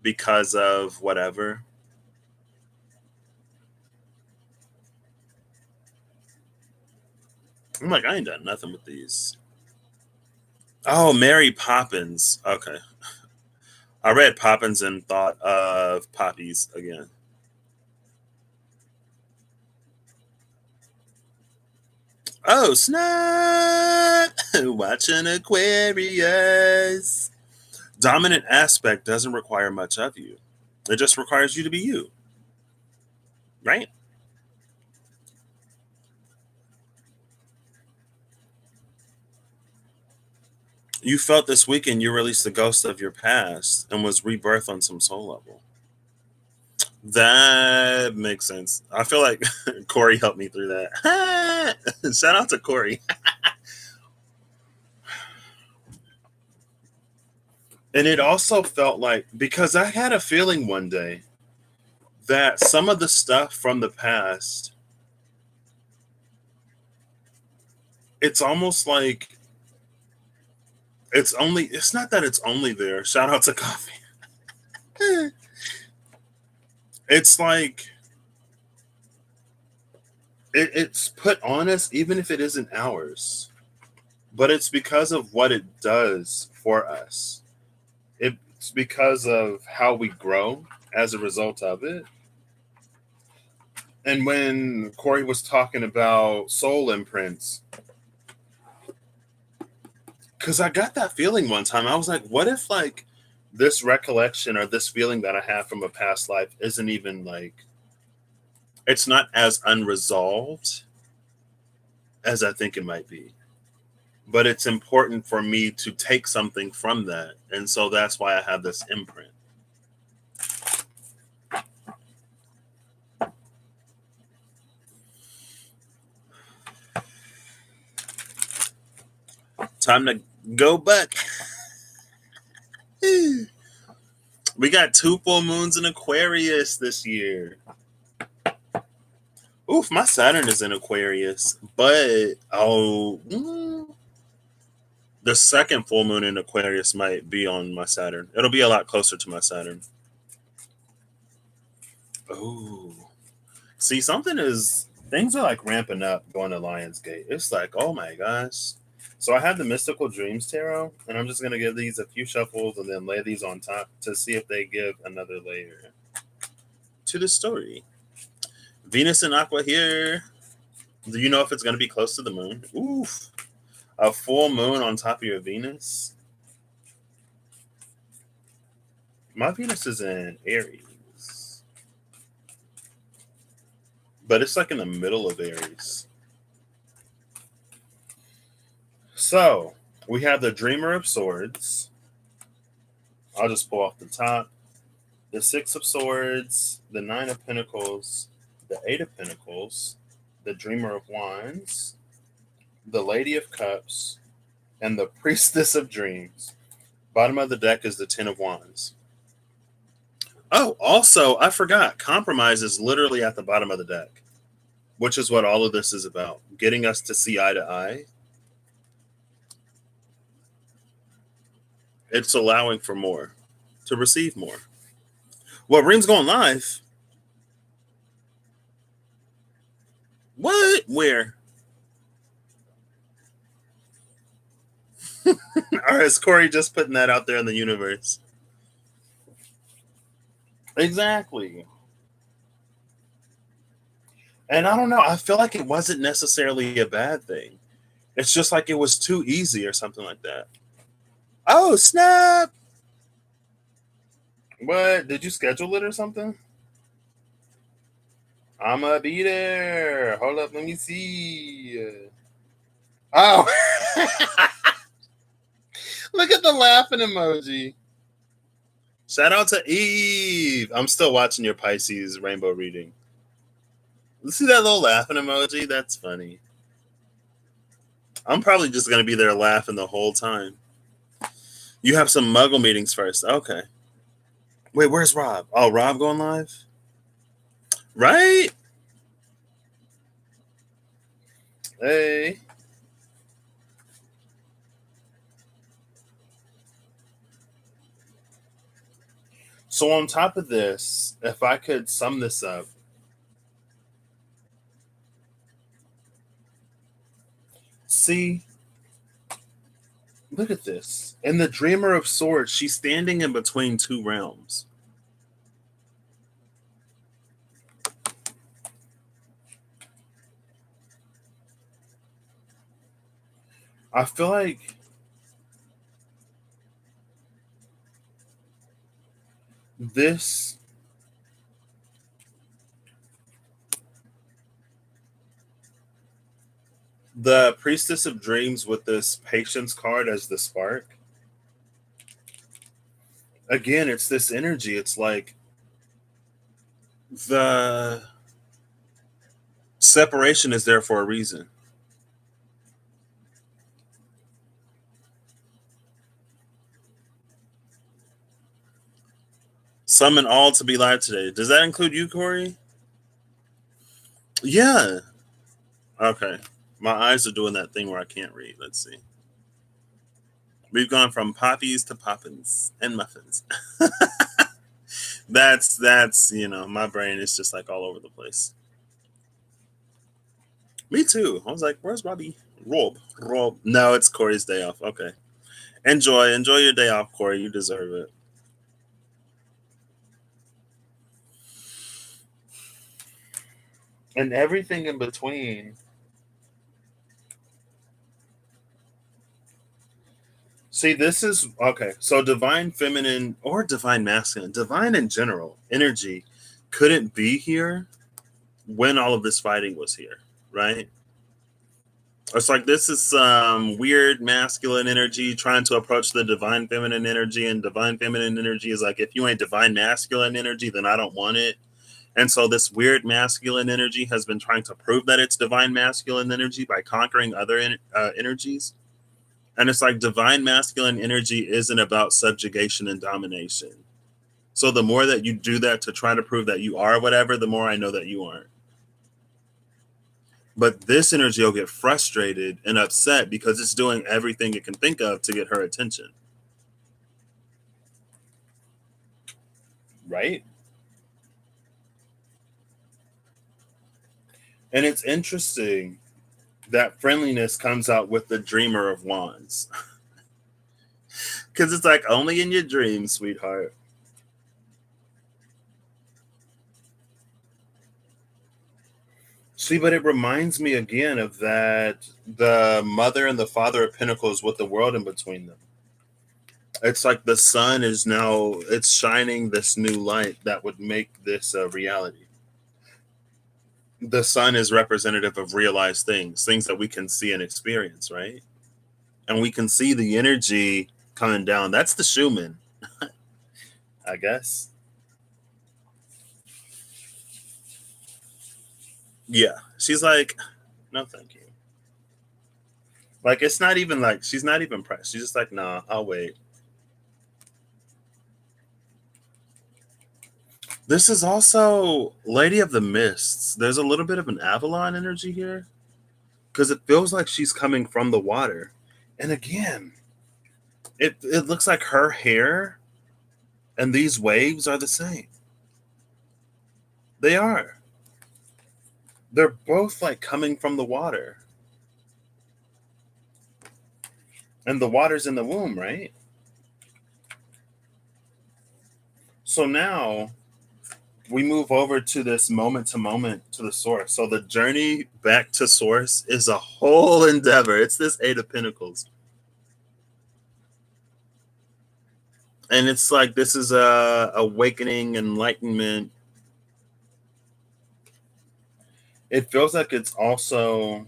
because of whatever. I'm like, I ain't done nothing with these. Oh, Mary Poppins. Okay. I read Poppins and thought of poppies again. Oh, snap! Watching Aquarius. Dominant aspect doesn't require much of you. It just requires you to be you, right? You felt this weekend you released the ghost of your past and was rebirthed on some soul level. That makes sense. I feel like Corey helped me through that. Shout out to Corey. And it also felt like, because I had a feeling one day that some of the stuff from the past, it's almost like it's not that it's only there. Shout out to coffee. It's like it's put on us, even if it isn't ours, but it's because of what it does for us. It's because of how we grow as a result of it. And when Corey was talking about soul imprints, because I got that feeling one time, I was like, what if like this recollection or this feeling that I have from a past life isn't even like, it's not as unresolved as I think it might be. But it's important for me to take something from that. And so that's why I have this imprint. Time to go back. We got 2 full moons in Aquarius this year. Oof, my Saturn is in Aquarius, but the second full moon in Aquarius might be on my Saturn. It'll be a lot closer to my Saturn. Oh, see, things are like ramping up going to Lionsgate. It's like, oh my gosh. So I have the Mystical Dreams Tarot, and I'm just gonna give these a few shuffles and then lay these on top to see if they give another layer to the story. Venus and Aqua here. Do you know if it's gonna be close to the moon? Oof. A full moon on top of your Venus. My Venus is in Aries, but it's like in the middle of Aries. So we have the Dreamer of Swords. I'll just pull off the top. The Six of Swords, the Nine of Pentacles, the Eight of Pentacles, the Dreamer of Wands, the Lady of Cups, and the Priestess of Dreams. Bottom of the deck is the Ten of Wands. Oh, also, I forgot. Compromise is literally at the bottom of the deck, which is what all of this is about. Getting us to see eye to eye. It's allowing for more, to receive more. Well, Reem's going live. What? Where? Or is Corey just putting that out there in the universe? Exactly. And I don't know. I feel like it wasn't necessarily a bad thing. It's just like it was too easy or something like that. Oh, snap. What? Did you schedule it or something? I'ma be there. Hold up. Let me see. Oh. Look at the laughing emoji. Shout out to Eve. I'm still watching your Pisces rainbow reading. See that little laughing emoji? That's funny. I'm probably just going to be there laughing the whole time. You have some muggle meetings first. Okay. Wait, where's Rob? Oh, Rob going live? Right? Hey. So on top of this, if I could sum this up, see, look at this. In the Dreamer of Swords, she's standing in between 2 realms. I feel like this, the Priestess of Dreams with this Patience card as the spark, again, it's this energy. It's like the separation is there for a reason. Summon all to be live today. Does that include you, Corey? Yeah. Okay. My eyes are doing that thing where I can't read. Let's see. We've gone from poppies to poppins and muffins. That's my brain is just like all over the place. Me too. I was like, where's Robbie? Rob. No, it's Corey's day off. Okay. Enjoy your day off, Corey. You deserve it. And everything in between. See, this is okay. So, divine feminine or divine masculine, divine in general, energy couldn't be here when all of this fighting was here, right? It's like this is some weird masculine energy trying to approach the divine feminine energy, and divine feminine energy is like, if you ain't divine masculine energy, then I don't want it. And so, this weird masculine energy has been trying to prove that it's divine masculine energy by conquering other energies. And it's like divine masculine energy isn't about subjugation and domination. So the more that you do that to try to prove that you are whatever, the more I know that you aren't. But this energy will get frustrated and upset because it's doing everything it can think of to get her attention. Right? And it's interesting that friendliness comes out with the dreamer of wands. Because it's like only in your dreams, sweetheart. See, but it reminds me again of that the mother and the father of pentacles with the world in between them. It's like the sun is now it's shining this new light that would make this a reality. The sun is representative of realized things that we can see and experience, right? And we can see the energy coming down. That's the Schumann, I guess. Yeah. She's like, no, thank you. Like, it's not even like she's not even pressed. She's just like, nah, I'll wait. This is also Lady of the Mists. There's a little bit of an Avalon energy here because it feels like she's coming from the water. And again, it looks like her hair and these waves are the same. They are. They're both like coming from the water. And the water's in the womb, right? So now we move over to this moment to moment to the source. So the journey back to source is a whole endeavor. It's this Eight of Pentacles. And it's like this is a awakening, enlightenment. It feels like it's also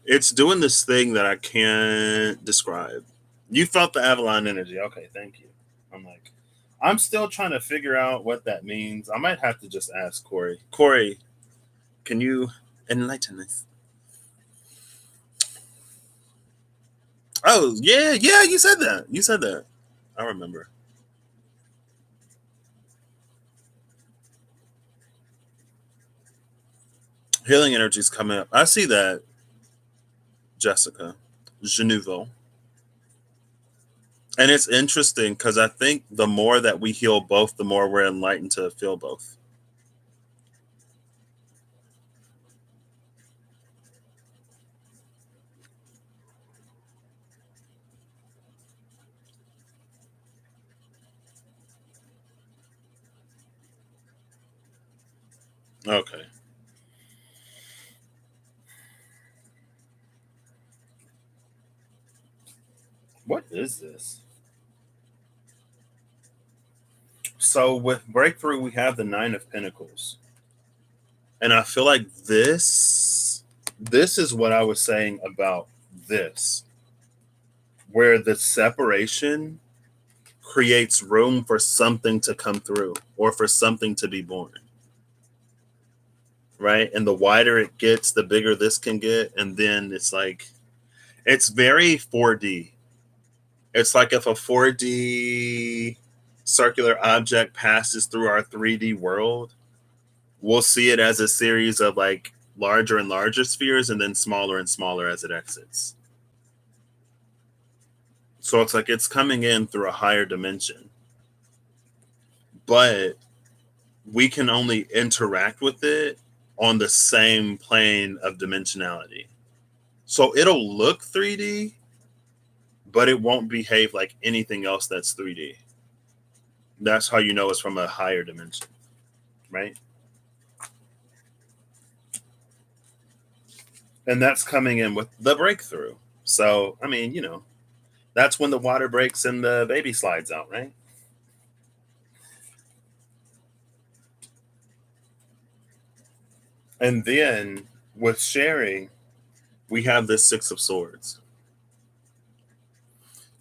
it's doing this thing that I can't describe. You felt the Avalon energy. Okay, thank you. I'm like, I'm still trying to figure out what that means. I might have to just ask Corey. Corey, can you enlighten us? Oh, yeah, yeah, you said that. You said that. I remember. Healing energy is coming up. I see that, Jessica. Genuvo. And it's interesting because I think the more that we heal both, the more we're enlightened to feel both. Okay. What is this? So with breakthrough, we have the Nine of Pentacles, and I feel like this is what I was saying about this, where the separation creates room for something to come through or for something to be born, right? And the wider it gets, the bigger this can get, and then it's like it's very 4D. It's like if a 4D circular object passes through our 3D world, we'll see it as a series of like larger and larger spheres and then smaller and smaller as it exits. So it's like it's coming in through a higher dimension. But we can only interact with it on the same plane of dimensionality. So it'll look 3D, but it won't behave like anything else that's 3D. That's how you know it's from a higher dimension, right? And that's coming in with the breakthrough. So, I mean, that's when the water breaks and the baby slides out, right? And then with sharing, we have this Six of Swords.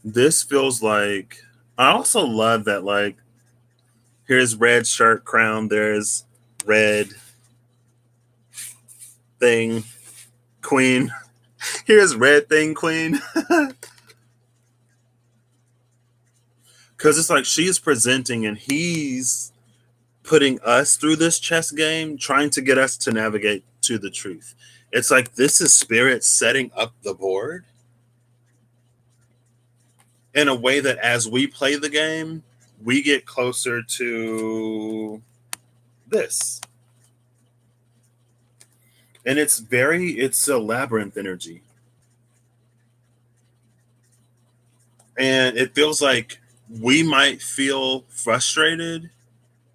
This feels like, I also love that, like, here's red shirt crown, there's red thing queen. Here's red thing queen. Because it's like she's presenting and he's putting us through this chess game, trying to get us to navigate to the truth. It's like this is spirit setting up the board in a way that as we play the game, we get closer to this. And it's a labyrinth energy. And it feels like we might feel frustrated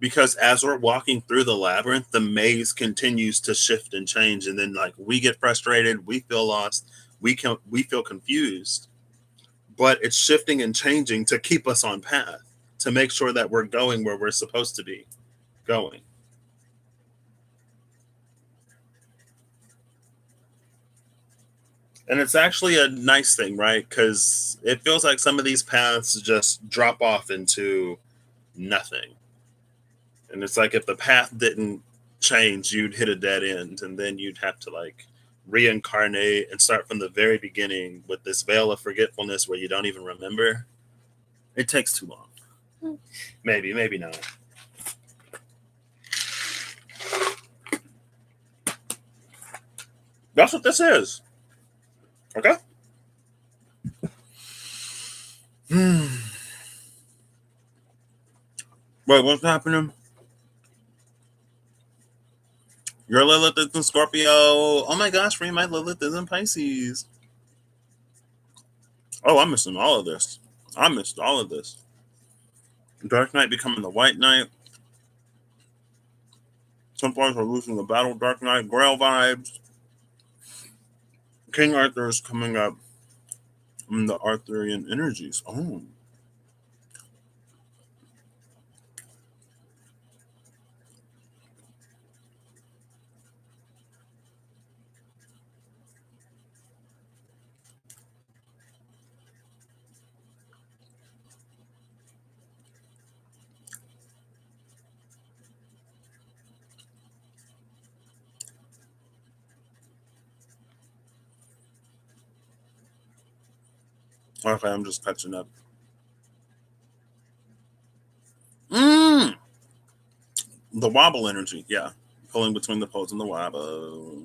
because as we're walking through the labyrinth, the maze continues to shift and change. And then like we get frustrated, we feel lost, we feel confused. But it's shifting and changing to keep us on path, to make sure that we're going where we're supposed to be going. And it's actually a nice thing, right? Because it feels like some of these paths just drop off into nothing. And it's like if the path didn't change, you'd hit a dead end, and then you'd have to like reincarnate and start from the very beginning with this veil of forgetfulness where you don't even remember. It takes too long. Maybe not. That's what this is. Okay. Wait, what's happening? Your Lilith is in Scorpio. Oh my gosh, Reem, my Lilith is in Pisces. Oh, I'm missing all of this. I missed all of this. Dark Knight becoming the White Knight. Templars are losing the battle. Dark Knight, Grail vibes. King Arthur is coming up in the Arthurian energies. Oh. Okay, I'm just catching up. The wobble energy, yeah. Pulling between the poles and the wobble.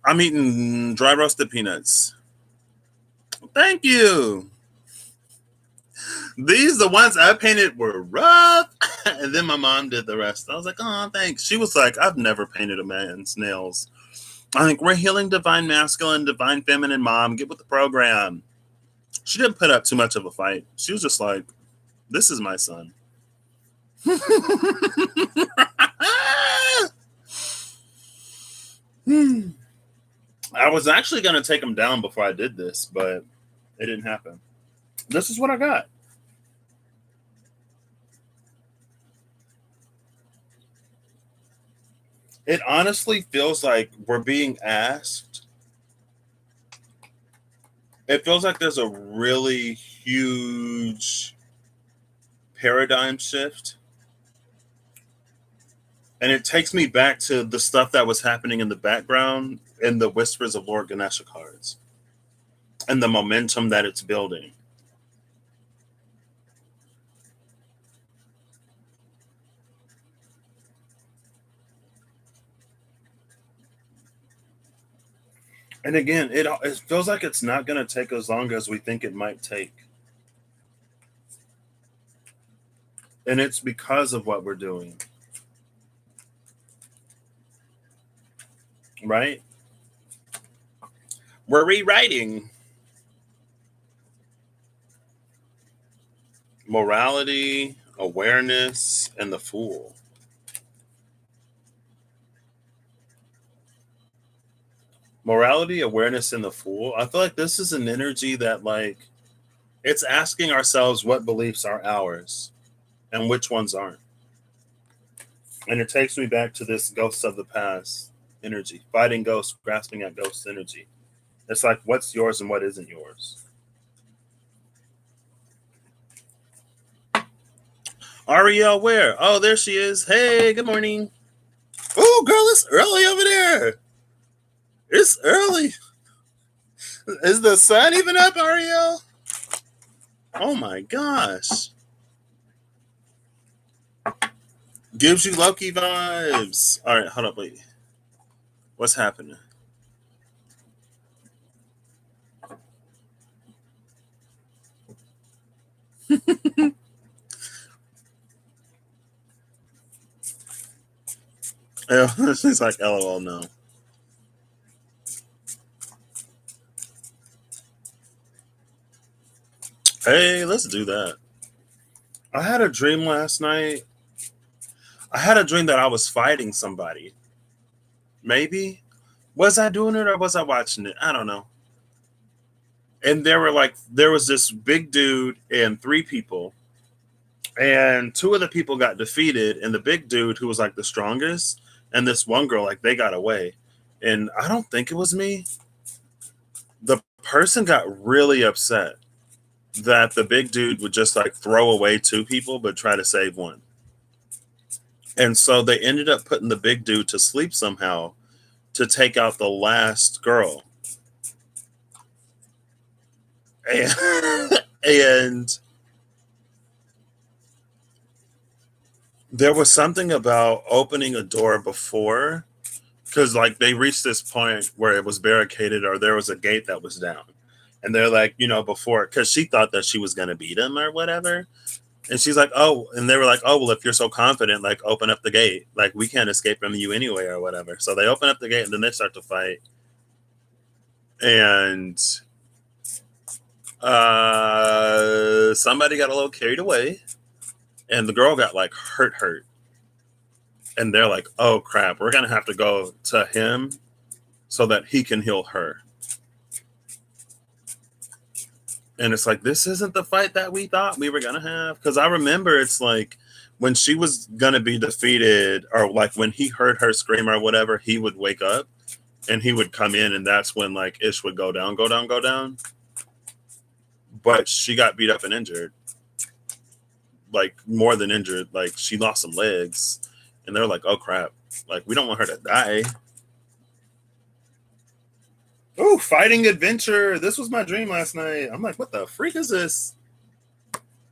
I'm eating dry roasted peanuts. Thank you. These the ones I painted were rough, and then my mom did the rest. I was like, oh, thanks. She was like, I've never painted a man's nails. I think we're healing divine masculine, divine feminine, mom. Get with the program. She didn't put up too much of a fight. She was just like, this is my son. I was actually going to take him down before I did this, but it didn't happen. This is what I got. It honestly feels like we're being asked. It feels like there's a really huge paradigm shift. And it takes me back to the stuff that was happening in the background in the Whispers of Lord Ganesha cards and the momentum that it's building. And again, it feels like it's not going to take as long as we think it might take. And it's because of what we're doing. Right? We're rewriting morality, awareness, and the Fool. Morality, awareness, and the Fool. I feel like this is an energy that, like, it's asking ourselves what beliefs are ours and which ones aren't. And it takes me back to this ghosts of the past energy, fighting ghosts, grasping at ghosts energy. It's like, what's yours and what isn't yours? Ariel, where? Oh, there she is. Hey, good morning. Oh, girl, it's early over there. It's early. Is the sun even up, Ariel? Oh my gosh. Gives you Loki vibes. All right, hold up, wait. What's happening? She's like, LOL, no. Hey, let's do that. I had a dream last night. I had a dream that I was fighting somebody. Maybe. Was I doing it or was I watching it? I don't know. And there was this big dude and three people. And two of the people got defeated. And the big dude, who was like the strongest, and this one girl, like they got away. And I don't think it was me. The person got really upset that the big dude would just like throw away two people but try to save one. And so they ended up putting the big dude to sleep somehow to take out the last girl. And there was something about opening a door before, because like they reached this point where it was barricaded or there was a gate that was down. And they're like, before, because she thought that she was going to beat him or whatever. And she's like, oh, and they were like, oh, well, if you're so confident, like open up the gate. Like we can't escape from you anyway or whatever. So they open up the gate and then they start to fight. And somebody got a little carried away and the girl got like hurt. And they're like, oh crap, we're going to have to go to him so that he can heal her. And it's like, this isn't the fight that we thought we were going to have. Because I remember it's like when she was going to be defeated or like when he heard her scream or whatever, he would wake up and he would come in. And that's when like Ish would go down. But she got beat up and injured. Like more than injured. Like she lost some legs. And they're like, oh crap. Like we don't want her to die. Oh, fighting adventure. This was my dream last night. I'm like, what the freak is this?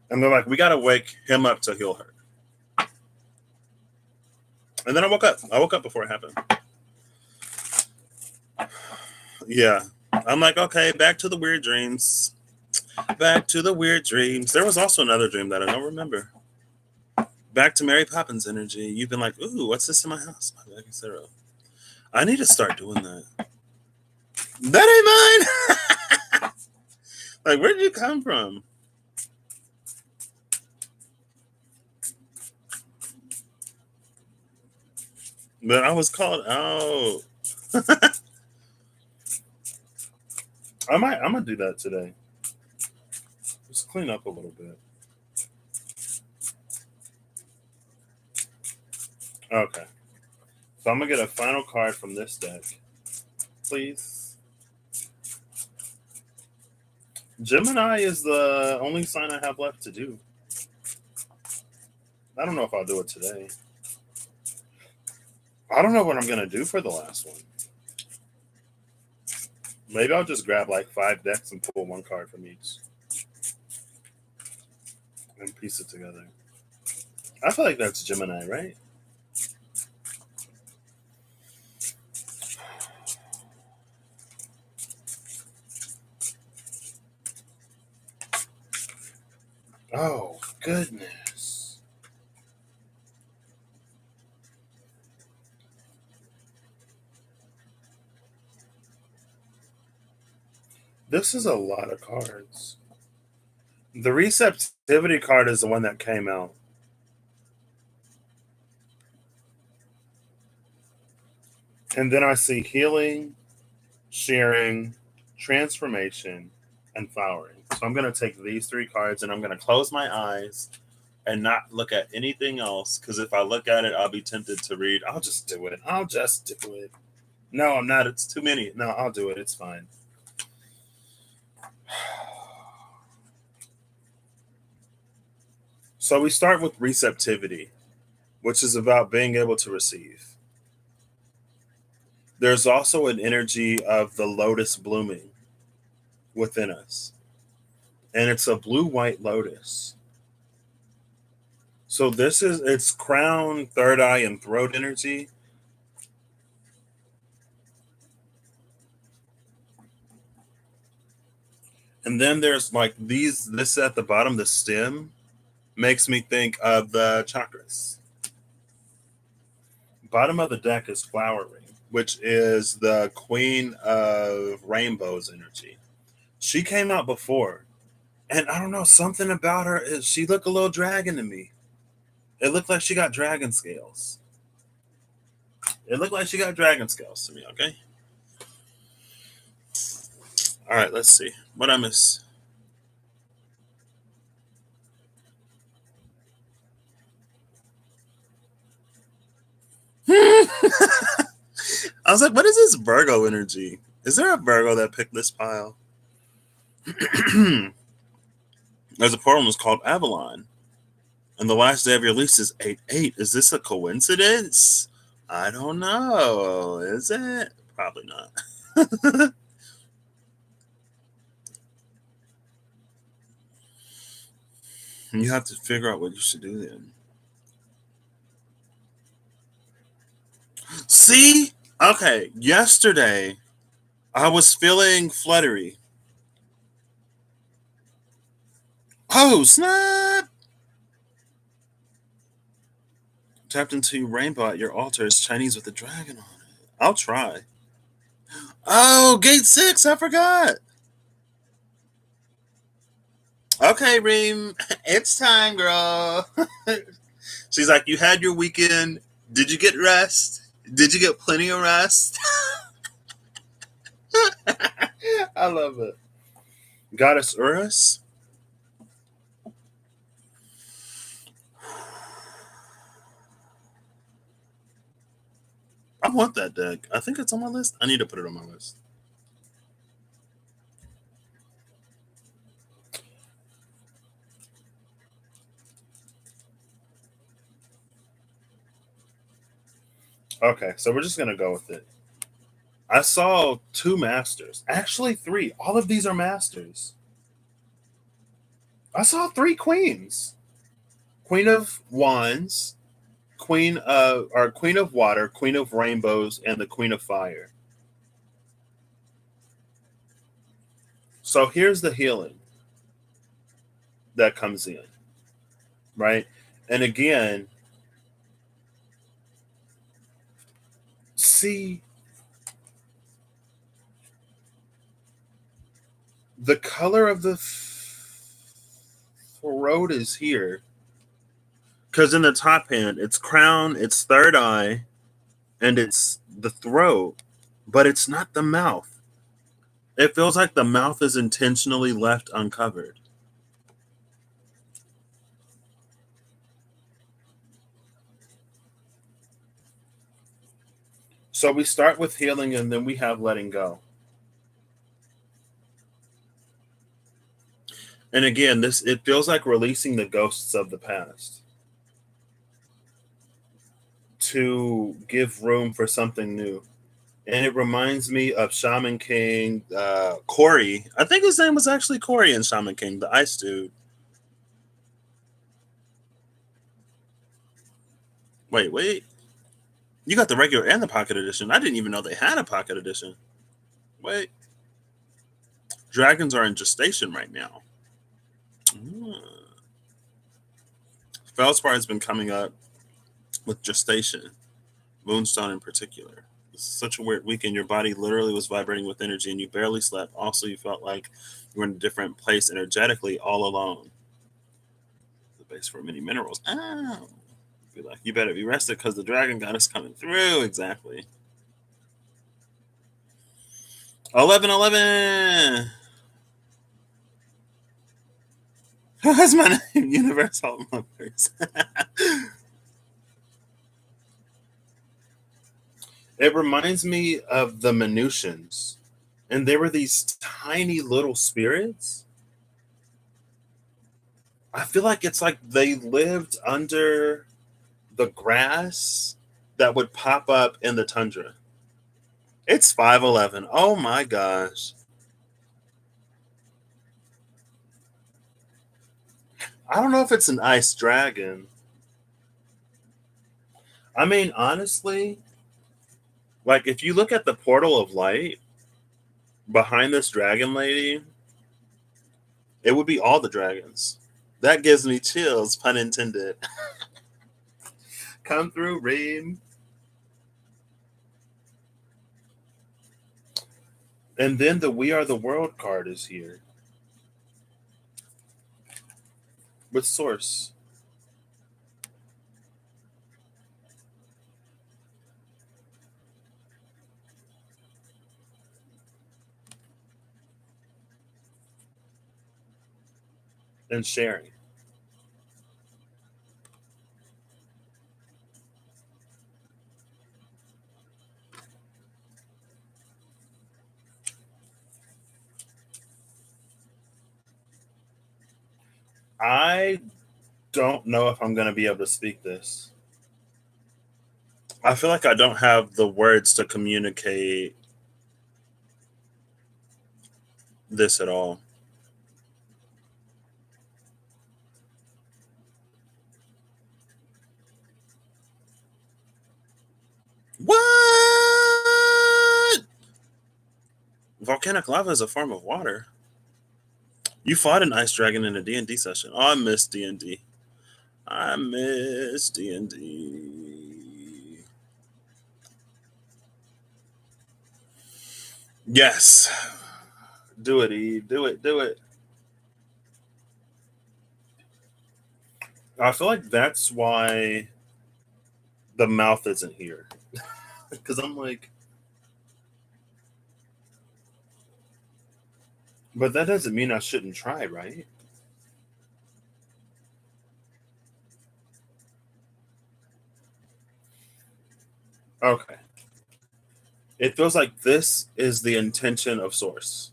And they're like, we got to wake him up to heal her. And then I woke up. I woke up before it happened. Yeah. I'm like, okay, back to the weird dreams. Back to the weird dreams. There was also another dream that I don't remember. Back to Mary Poppins energy. You've been like, ooh, what's this in my house? I need to start doing that. That ain't mine. Like, where did you come from? But I was called out. I'm gonna do that today. Just clean up a little bit. Okay. So I'm gonna get a final card from this deck, please. Gemini is the only sign I have left to do. I don't know if I'll do it today. I don't know what I'm gonna do for the last one. Maybe I'll just grab like 5 decks and pull one card from each and piece it together. I feel like that's Gemini, right? Oh, goodness. This is a lot of cards. The receptivity card is the one that came out. And then I see healing, sharing, transformation, and flowering. So I'm going to take these 3 cards and I'm going to close my eyes and not look at anything else. Because if I look at it, I'll be tempted to read. I'll just do it. I'll just do it. No, I'm not. It's too many. No, I'll do it. It's fine. So we start with receptivity, which is about being able to receive. There's also an energy of the lotus blooming within us, and it's a blue white lotus. So this is it's crown, third eye, and throat energy. And then there's like this at the bottom, the stem makes me think of the chakras. Bottom of the deck is flowering, which is the queen of rainbows energy. She came out before, and I don't know, something about her she looked a little dragon to me. It looked like she got dragon scales. It looked like she got dragon scales to me, okay? All right, let's see. What I miss? I was like, what is this Virgo energy? Is there a Virgo that picked this pile? There's a poem that's called Avalon. And the last day of your lease is 8/8. Is this a coincidence? I don't know. Is it? Probably not. You have to figure out what you should do then. See? Okay, yesterday I was feeling fluttery. Oh, snap! Tapped into rainbow at your altar is Chinese with a dragon on it. I'll try. Oh, gate 6, I forgot. Okay, Reem, it's time, girl. She's like, you had your weekend. Did you get rest? Did you get plenty of rest? I love it. Goddess Urus. I want that deck. I think it's on my list. I need to put it on my list. Okay, so we're just gonna go with it. I saw 2 masters. Actually, 3. All of these are masters. I saw 3 queens. Queen of Wands, Queen of Water, Queen of Rainbows, and the Queen of Fire. So here's the healing that comes in, right? And again, see, The color of the throat is here. Because in the top hand, it's crown, it's third eye, and it's the throat, but it's not the mouth. It feels like the mouth is intentionally left uncovered. So we start with healing and then we have letting go. And again, this it feels like releasing the ghosts of the past to give room for something new. And it reminds me of Shaman King, Corey. I think his name was actually Corey in Shaman King, the ice dude. Wait. You got the regular and the pocket edition. I didn't even know they had a pocket edition. Wait. Dragons are in gestation right now. Mm. Feldspar has been coming up with gestation, Moonstone in particular. It's such a weird weekend. Your body literally was vibrating with energy and you barely slept. Also, you felt like you were in a different place energetically all alone. The base for many minerals. Oh. Be like, you better be rested because the dragon goddess coming through. Exactly. 1111. That's my name. Universal Muppers. It reminds me of the Minutions. And they were these tiny little spirits. I feel like it's like they lived under the grass that would pop up in the tundra. It's 511. Oh my gosh. I don't know if it's an ice dragon. I mean, honestly, like if you look at the portal of light behind this dragon lady, it would be all the dragons. That gives me chills, pun intended. Come through, Reem. And then the We Are the World card is here with Source. And sharing. I don't know if I'm going to be able to speak this. I feel like I don't have the words to communicate this at all. What? Volcanic lava is a form of water. You fought an ice dragon in a D&D session. Oh, I miss D&D. I miss D&D. Yes. Do it, Eve. Do it. Do it. I feel like that's why the mouth isn't here. Because I'm like, but that doesn't mean I shouldn't try, right? Okay. It feels like this is the intention of Source.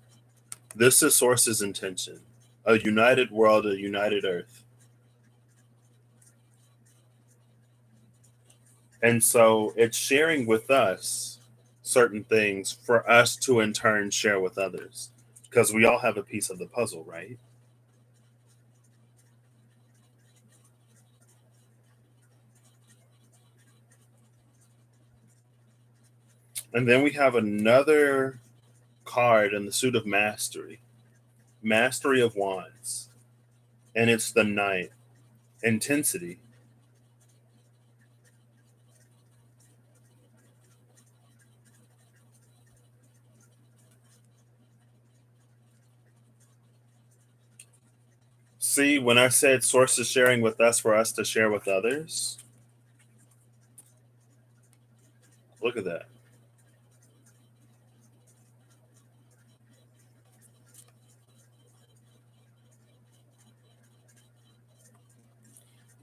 This is Source's intention. A united world, a united earth. And so it's sharing with us certain things for us to in turn share with others. Because we all have a piece of the puzzle, right? And then we have another card in the suit of mastery. Mastery of Wands. And it's the Knight. Intensity. See, when I said source is sharing with us for us to share with others, look at that.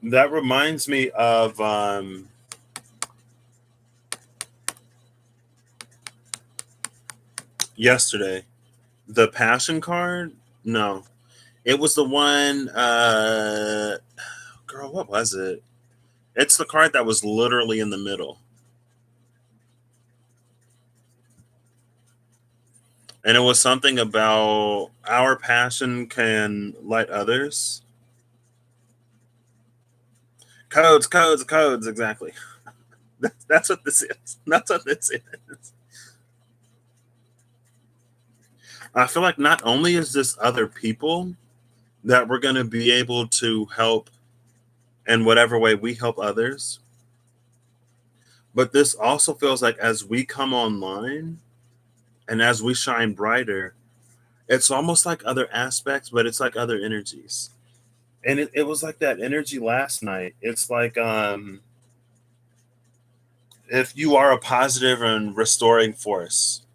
That reminds me of yesterday. The passion card? No. It was the one girl, what was it? It's the card that was literally in the middle. And it was something about our passion can light others. Codes, codes, codes, exactly. That's what this is. That's what this is. I feel like not only is this other people that we're going to be able to help in whatever way we help others, but this also feels like as we come online and as we shine brighter, it's almost like other aspects, but it's like other energies. And it was like that energy last night. It's like if you are a positive and restoring force,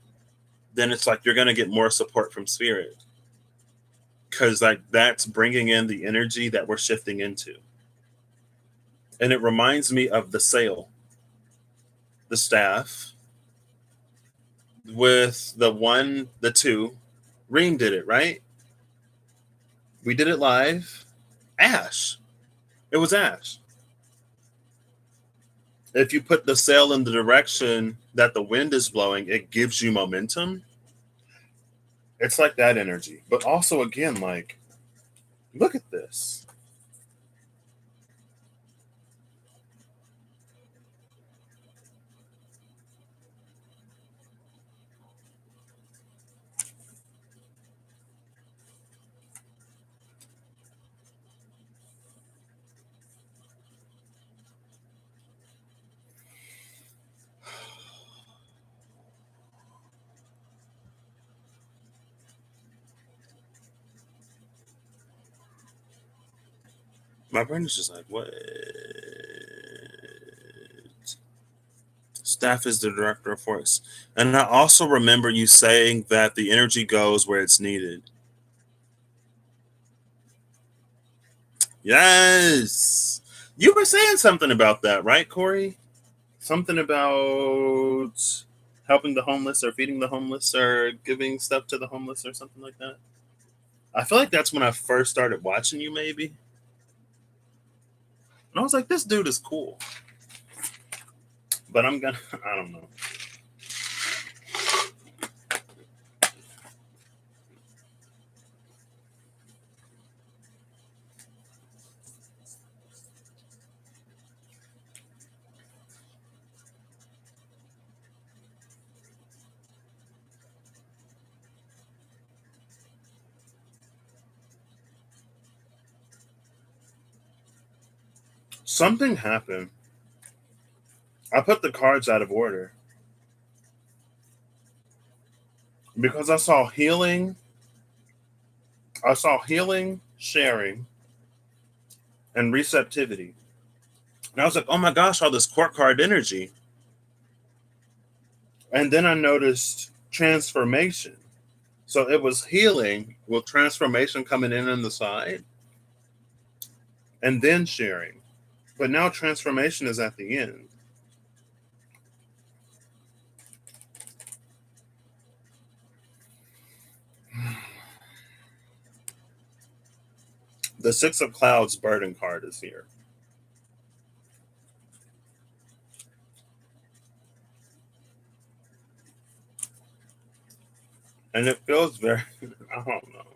then it's like you're going to get more support from spirit because like that's bringing in the energy that we're shifting into. And it reminds me of the sail, the staff with the two. Reem did it, right? We did it live. Ash. It was Ash. If you put the sail in the direction that the wind is blowing, it gives you momentum. It's like that energy. But also, again, like, look at this. My brain is just like, what? Staff is the director of force. And I also remember you saying that the energy goes where it's needed. Yes. You were saying something about that, right, Corey? Something about helping the homeless or feeding the homeless or giving stuff to the homeless or something like that. I feel like that's when I first started watching you, maybe. And I was like, this dude is cool. But I'm gonna, I don't know. Something happened. I put the cards out of order because I saw healing, sharing, and receptivity. And I was like, oh my gosh, all this court card energy. And then I noticed transformation. So it was healing with transformation coming in on the side and then sharing. But now transformation is at the end. The Six of Clouds burden card is here. And it feels very, I don't know.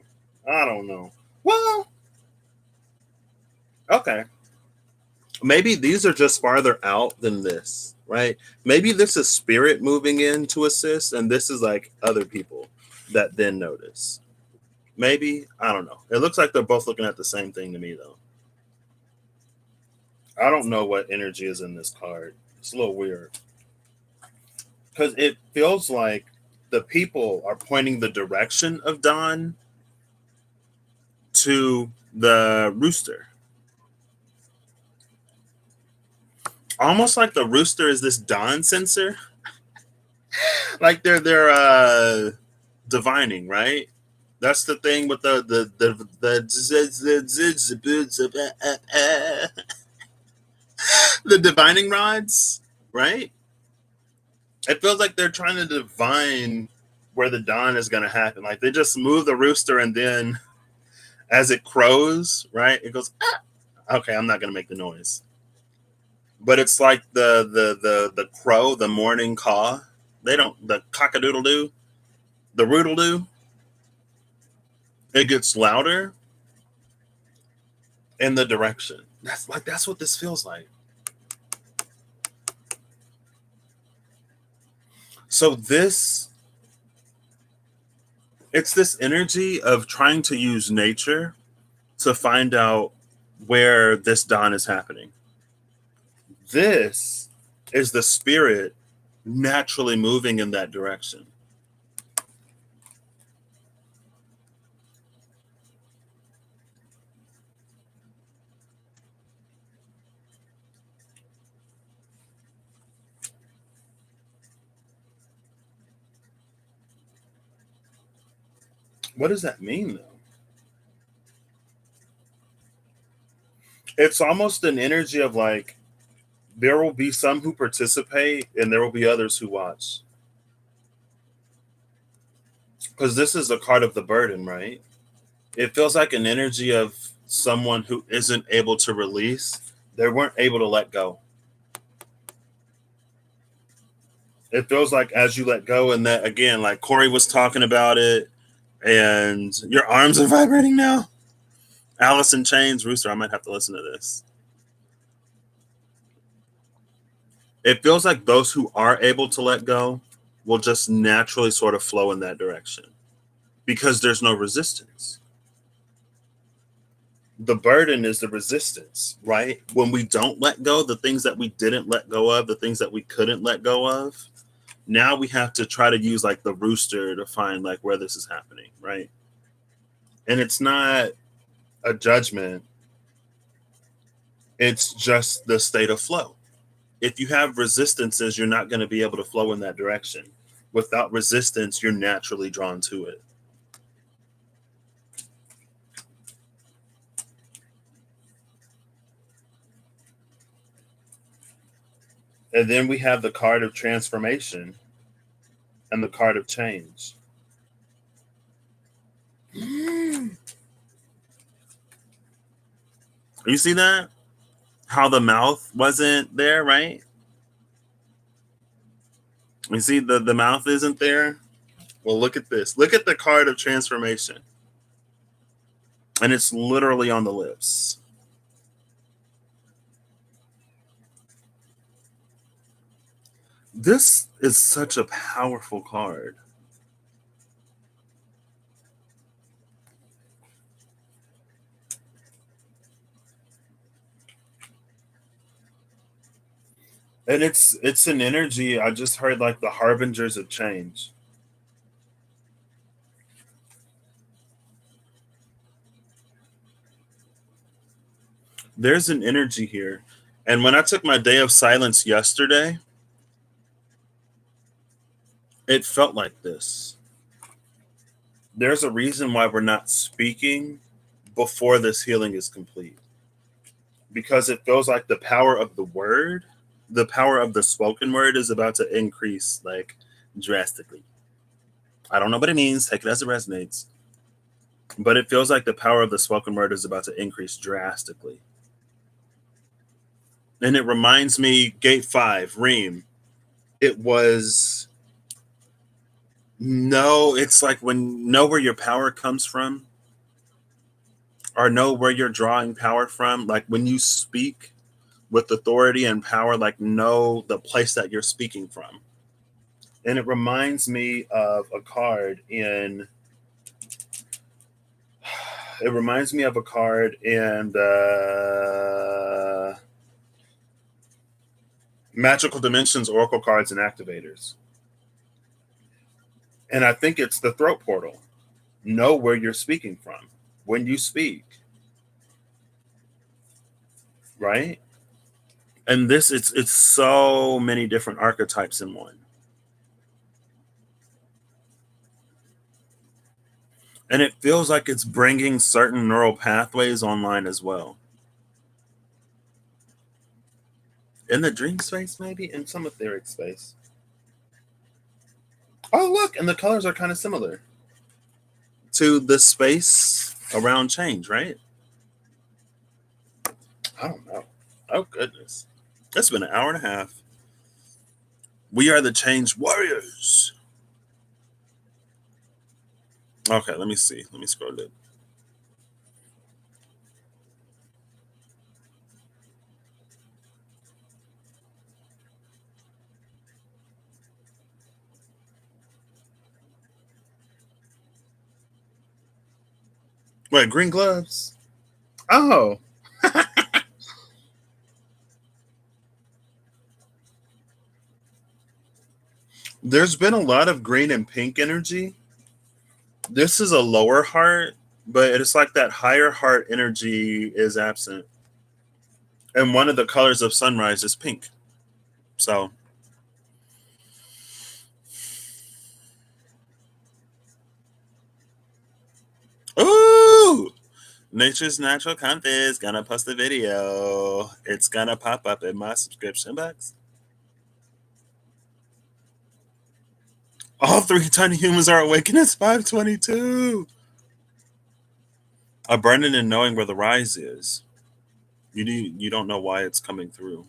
I don't know. Well, okay. Maybe these are just farther out than this, right? Maybe this is spirit moving in to assist, and this is like other people that then notice. Maybe, I don't know. It looks like they're both looking at the same thing to me, though. I don't know what energy is in this card. It's a little weird because it feels like the people are pointing the direction of Don to the rooster. Almost like the rooster is this dawn sensor. Like they're divining, right? That's the thing with the divining rods, right? It feels like they're trying to divine where the dawn is going to happen. Like they just move the rooster, and then as it crows, right, it goes. Ah! Okay, I'm not going to make the noise, but it's like the crow, the morning caw. They don't the cockadoodle doo, the roodle doo. It gets louder in the direction. That's what this feels like. So it's this energy of trying to use nature to find out where this dawn is happening. This is the spirit naturally moving in that direction. What does that mean, though? It's almost an energy of like there will be some who participate and there will be others who watch. Because this is a card of the burden, right? It feels like an energy of someone who isn't able to release. They weren't able to let go. It feels like as you let go, and that again, like Corey was talking about it, and your arms are vibrating now. Alice in Chains, Rooster, I might have to listen to this. It feels like those who are able to let go will just naturally sort of flow in that direction because there's no resistance. The burden is the resistance, right? When we don't let go, the things that we didn't let go of, the things that we couldn't let go of, now we have to try to use like the rooster to find like where this is happening, right? And it's not a judgment, it's just the state of flow. If you have resistances, you're not going to be able to flow in that direction. Without resistance, you're naturally drawn to it. And then we have the card of transformation and the card of change. You see that? How the mouth wasn't there, right? You see the mouth isn't there? Well, look at this. Look at the card of transformation. And it's literally on the lips. This is such a powerful card. And it's an energy. I just heard like the harbingers of change. There's an energy here. And when I took my day of silence yesterday, it felt like this. There's a reason why we're not speaking before this healing is complete. Because it feels like the power of the word, the power of the spoken word is about to increase like drastically. I don't know what it means, take it as it resonates. But it feels like the power of the spoken word is about to increase drastically. And it reminds me, Gate 5, Reem. It was it's like when know where your power comes from or know where you're drawing power from. Like when you speak with authority and power, like know the place that you're speaking from. And it reminds me of a card in Magical Dimensions Oracle Cards and Activators. And I think it's the throat portal. Know where you're speaking from when you speak. right? And this, it's so many different archetypes in one. And it feels like it's bringing certain neural pathways online as well. In the dream space, maybe? In some etheric space. Oh, look, and the colors are kind of similar to the space around change, right? I don't know. Oh, goodness. It's been an hour and a half. We are the change warriors. Okay, let me see. Let me scroll it. Wait, green gloves? Oh. There's been a lot of green and pink energy. This is a lower heart, but it's like that higher heart energy is absent. And one of the colors of sunrise is pink. So, ooh, Nature's Natural Compass gonna post a video. It's gonna pop up in my subscription box. All three tiny humans are awakened. It's 522. A burning and knowing where the rise is. You don't know why it's coming through.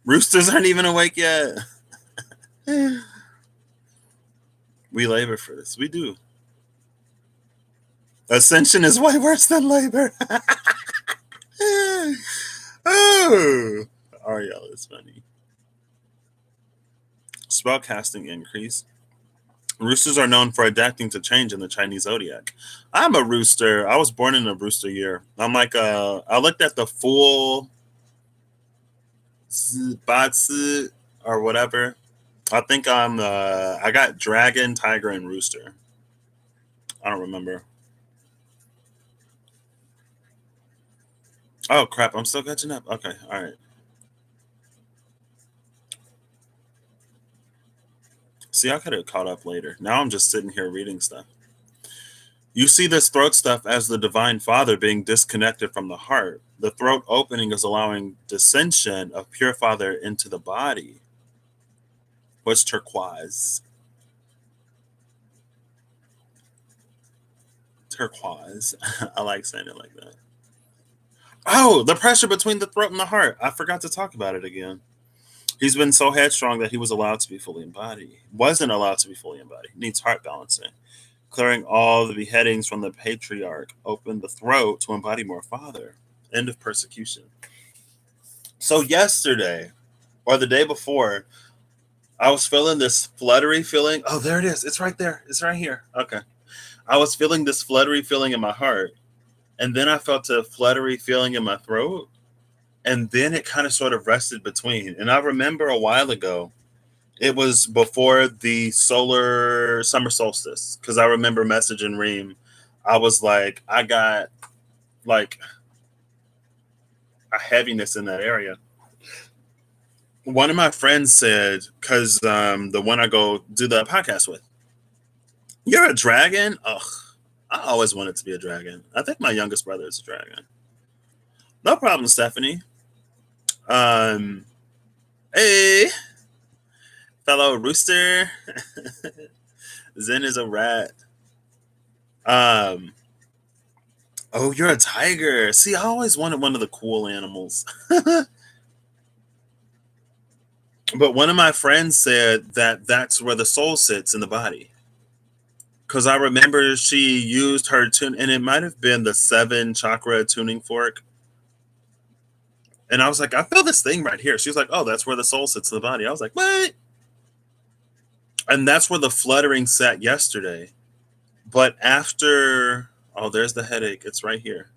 Roosters aren't even awake yet. We labor for this. We do. Ascension is way worse than labor. Oh, Ariel is funny. Spellcasting increase. Roosters are known for adapting to change in the Chinese zodiac. I'm a rooster. I was born in a rooster year. I'm like, I looked at the full Batsu or whatever. I think I got dragon, tiger, and rooster. I don't remember. Oh crap! I'm still catching up. Okay, all right. See, I could have caught up later. Now I'm just sitting here reading stuff. You see this throat stuff as the divine father being disconnected from the heart. The throat opening is allowing dissension of pure father into the body. What's turquoise? Turquoise. I like saying it like that. Oh, the pressure between the throat and the heart. I forgot to talk about it again. He's been so headstrong that he was allowed to be fully embodied. Wasn't allowed to be fully embodied. Needs heart balancing. Clearing all the beheadings from the patriarch. Open the throat to embody more father. End of persecution. So yesterday, or the day before, I was feeling this fluttery feeling. Oh, there it is. It's right there. It's right here. Okay. I was feeling this fluttery feeling in my heart. And then I felt a fluttery feeling in my throat. And then it kind of sort of rested between. And I remember a while ago, it was before the solar summer solstice. Because I remember messaging Reem. I was like, I got like a heaviness in that area. One of my friends said, because the one I go do the podcast with, you're a dragon? Ugh. I always wanted to be a dragon. I think my youngest brother is a dragon. No problem, Stephanie. Um, hey, fellow rooster. Zen is a rat. Um, oh, you're a tiger. See, I always wanted one of the cool animals. But one of my friends said that that's where the soul sits in the body. Because I remember she used her tune, and it might have been the 7 chakra tuning fork. And I was like, I feel this thing right here. She was like, oh, that's where the soul sits in the body. I was like, what? And that's where the fluttering sat yesterday. But after, oh, there's the headache. It's right here.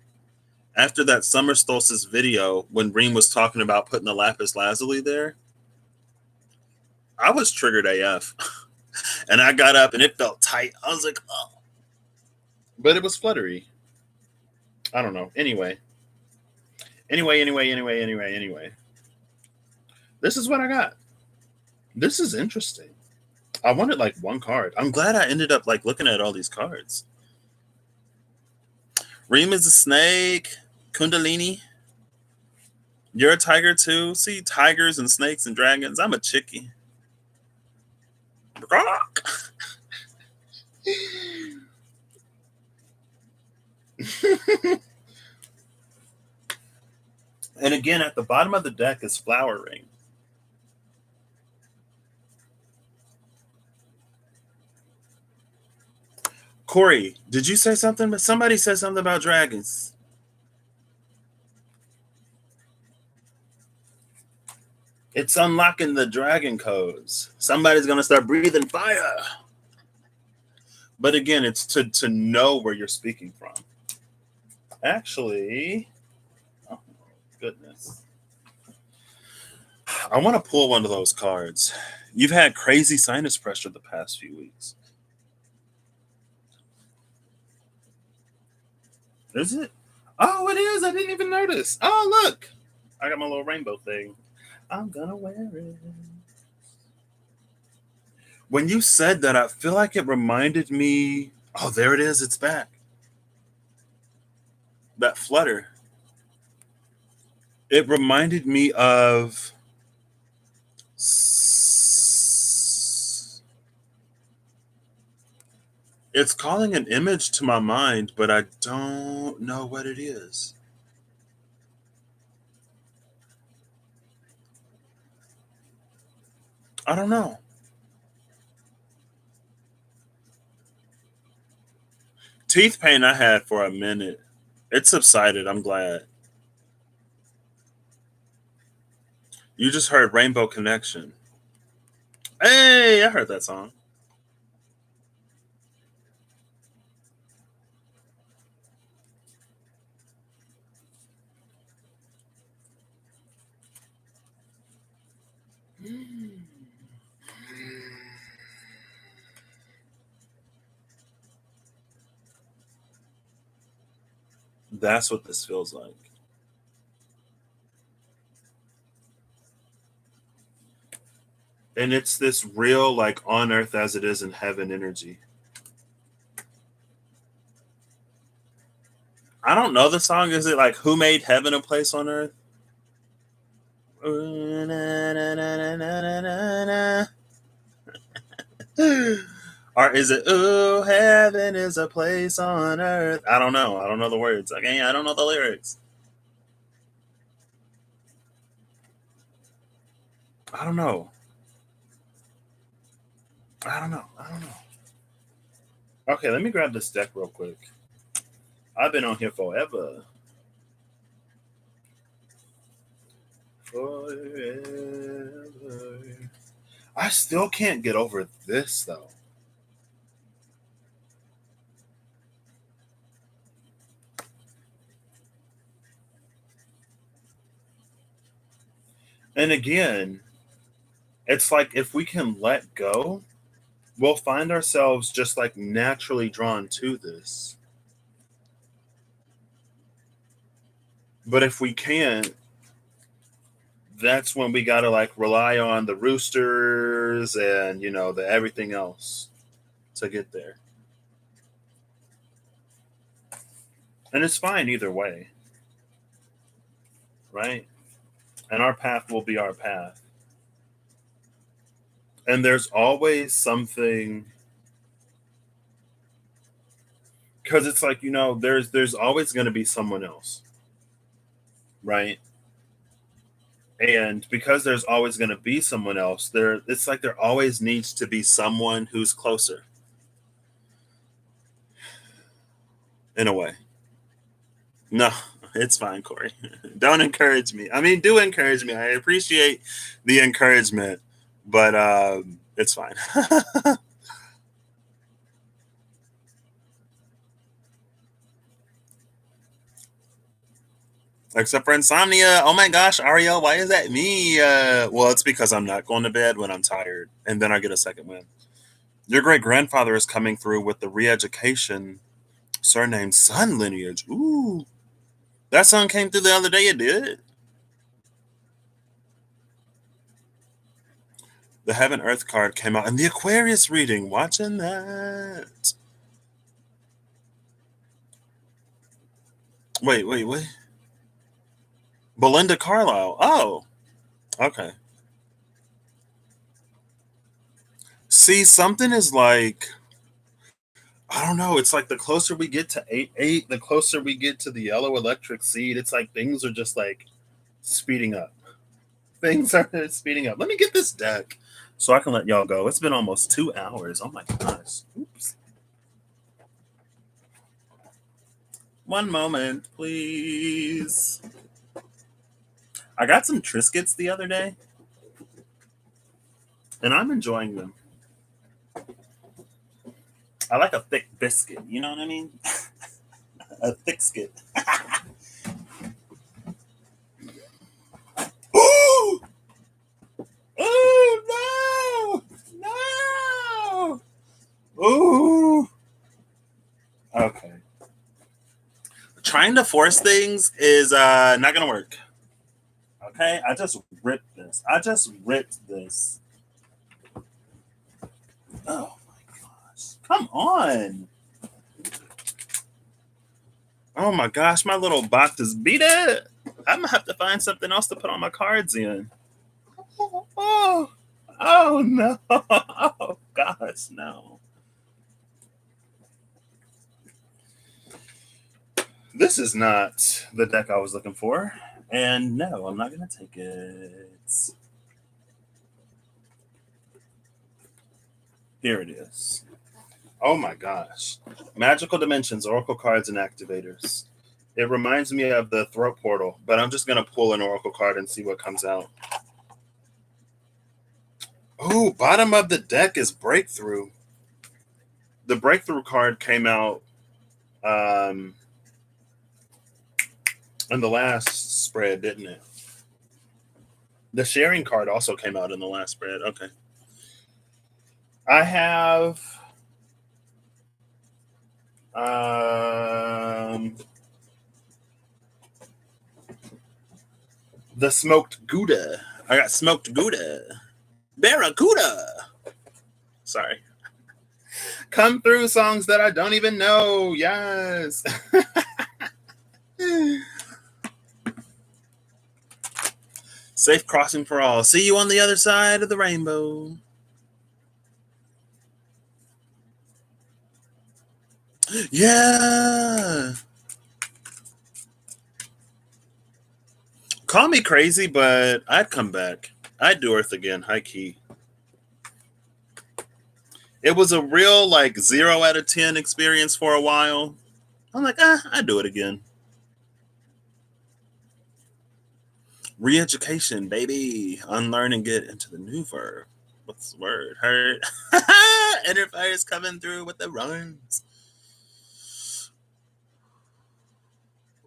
After that summer solstice video, when Reem was talking about putting the lapis lazuli there, I was triggered AF. And I got up and it felt tight. I was like, oh. But it was fluttery. I don't know. Anyway. This is what I got. This is interesting. I wanted like one card. I'm glad I ended up like looking at all these cards. Reem is a snake. Kundalini. You're a tiger too. See, tigers and snakes and dragons. I'm a chickie. And again, at the bottom of the deck is flowering. Corey, did you say something? Somebody said something about dragons. It's unlocking the dragon codes. Somebody's gonna start breathing fire. But again, it's to know where you're speaking from. Actually, oh goodness. I want to pull one of those cards. You've had crazy sinus pressure the past few weeks. Is it? Oh, it is. I didn't even notice. Oh, look. I got my little rainbow thing. I'm gonna wear it. When you said that, I feel like it reminded me. Oh, there it is. It's back. That flutter. It reminded me of. It's calling an image to my mind, but I don't know what it is. I don't know. Teeth pain I had for a minute. It subsided. I'm glad. You just heard Rainbow Connection. Hey, I heard that song. That's what this feels like. And it's this real, like, on earth as it is in heaven energy. I don't know the song. Is it like Who Made Heaven a Place on Earth? Or is it Ooh, heaven is a place on earth? I don't know. I don't know the words. Okay, I don't know the lyrics. I don't know. I don't know. I don't know. Okay, let me grab this deck real quick. I've been on here forever. Forever. I still can't get over this though. And again, it's like if we can let go, we'll find ourselves just like naturally drawn to this. But if we can't, that's when we got to like rely on the roosters and, the everything else to get there. And it's fine either way, right? And our path will be our path. And there's always something, because it's like, there's always going to be someone else, right? And because there's always going to be someone else, it's like there always needs to be someone who's closer, in a way. No, it's fine, Corey. Don't encourage me. I mean, do encourage me. I appreciate the encouragement, but it's fine. Except for insomnia. Oh my gosh, Ariel, why is that me? Well, it's because I'm not going to bed when I'm tired, and then I get a second win. Your great grandfather is coming through with the re education surname son lineage. Ooh. That song came through the other day. It did. The Heaven Earth card came out, and the Aquarius reading. Watching that. Wait. Belinda Carlisle. Oh, okay. See, something is like, I don't know. It's like the closer we get to 8-8, the closer we get to the yellow electric seed. It's like things are just like speeding up. Things are speeding up. Let me get this deck so I can let y'all go. It's been almost 2 hours. Oh my gosh. Oops. One moment, please. I got some Triscuits the other day, and I'm enjoying them. I like a thick biscuit. You know what I mean? A thick skit. Ooh! Oh no! No! Ooh! Okay. Trying to force things is not gonna work. Okay, I just ripped this. Oh my gosh! Come on! Oh my gosh! My little box is beat it. I'm gonna have to find something else to put all my cards in. Oh, oh no! Oh gosh, no! This is not the deck I was looking for. And no, I'm not going to take it. Here it is. Oh my gosh. Magical Dimensions, Oracle Cards, and Activators. It reminds me of the Throat Portal, but I'm just going to pull an Oracle card and see what comes out. Oh, bottom of the deck is Breakthrough. The Breakthrough card came out in the last spread, didn't it? The Sharing card also came out in the last spread. Okay. I have the Smoked Gouda. I got Smoked Gouda. Barracuda. Sorry. Come through songs that I don't even know. Yes. Safe crossing for all. See you on the other side of the rainbow. Yeah. Call me crazy, but I'd come back. I'd do Earth again, high key. It was a real like 0 out of 10 experience for a while. I'm like, I'd do it again. Re-education, baby. Unlearn and get into the new verb. What's the word? Hurt. Inner fire's coming through with the rhymes.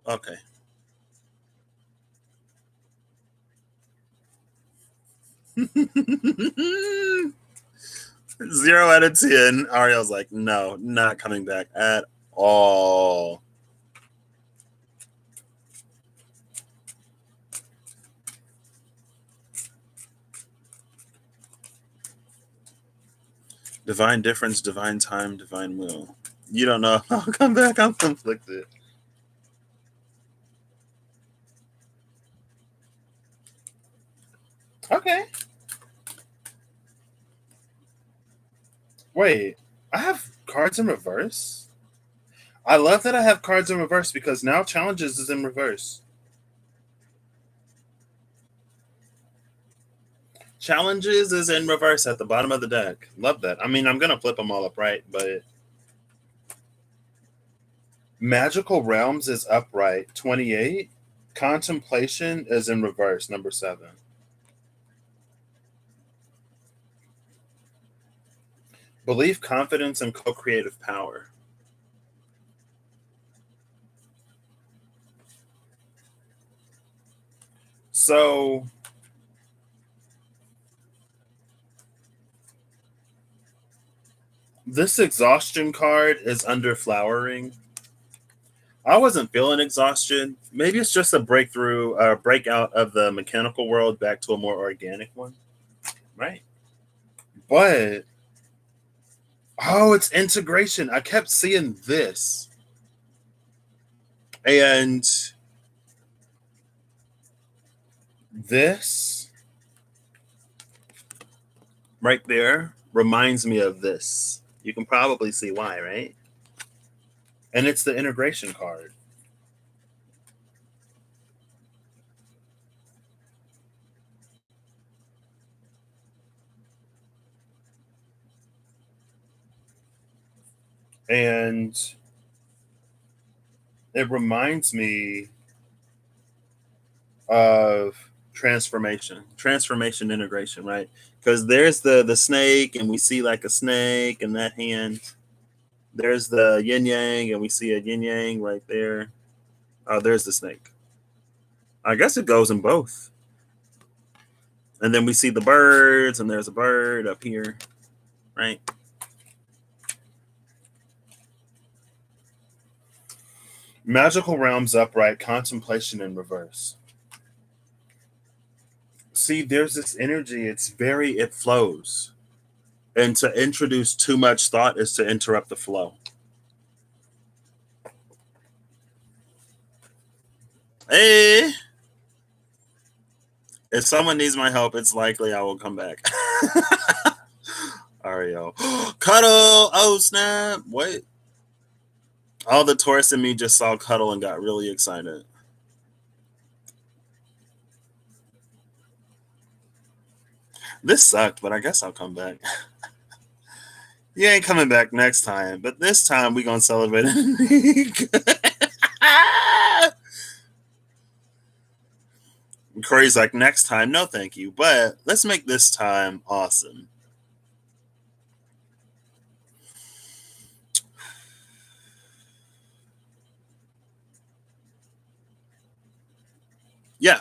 Okay. Zero out of 10. Ariel's like, no, not coming back at all. Divine difference, divine time, divine will. You don't know. I'll come back. I'm conflicted. Okay. Wait, I have cards in reverse? I love that I have cards in reverse because now challenges is in reverse. Challenges is in reverse at the bottom of the deck. Love that. I mean, I'm going to flip them all upright, but Magical Realms is upright, 28. Contemplation is in reverse, number 7. Belief, confidence, and co-creative power. So this exhaustion card is under flowering. I wasn't feeling exhaustion. Maybe it's just a breakthrough, breakout of the mechanical world back to a more organic one, right? But oh, it's integration. I kept seeing this, and this right there reminds me of this. You can probably see why, right? And it's the integration card. And it reminds me of transformation integration, right? Because there's the snake, and we see like a snake in that hand. There's the yin yang, and we see a yin yang right there. Oh, there's the snake. I guess it goes in both. And then we see the birds, and there's a bird up here, right? Magical realms upright, contemplation in reverse. See, there's this energy. It flows. And to introduce too much thought is to interrupt the flow. Hey, if someone needs my help, it's likely I will come back. Ariel. Cuddle! Oh, snap. What? All the Taurus in me just saw Cuddle and got really excited. This sucked, but I guess I'll come back. You ain't coming back next time, but this time we gonna celebrate it. Corey's like, next time, no thank you, but let's make this time awesome. Yeah.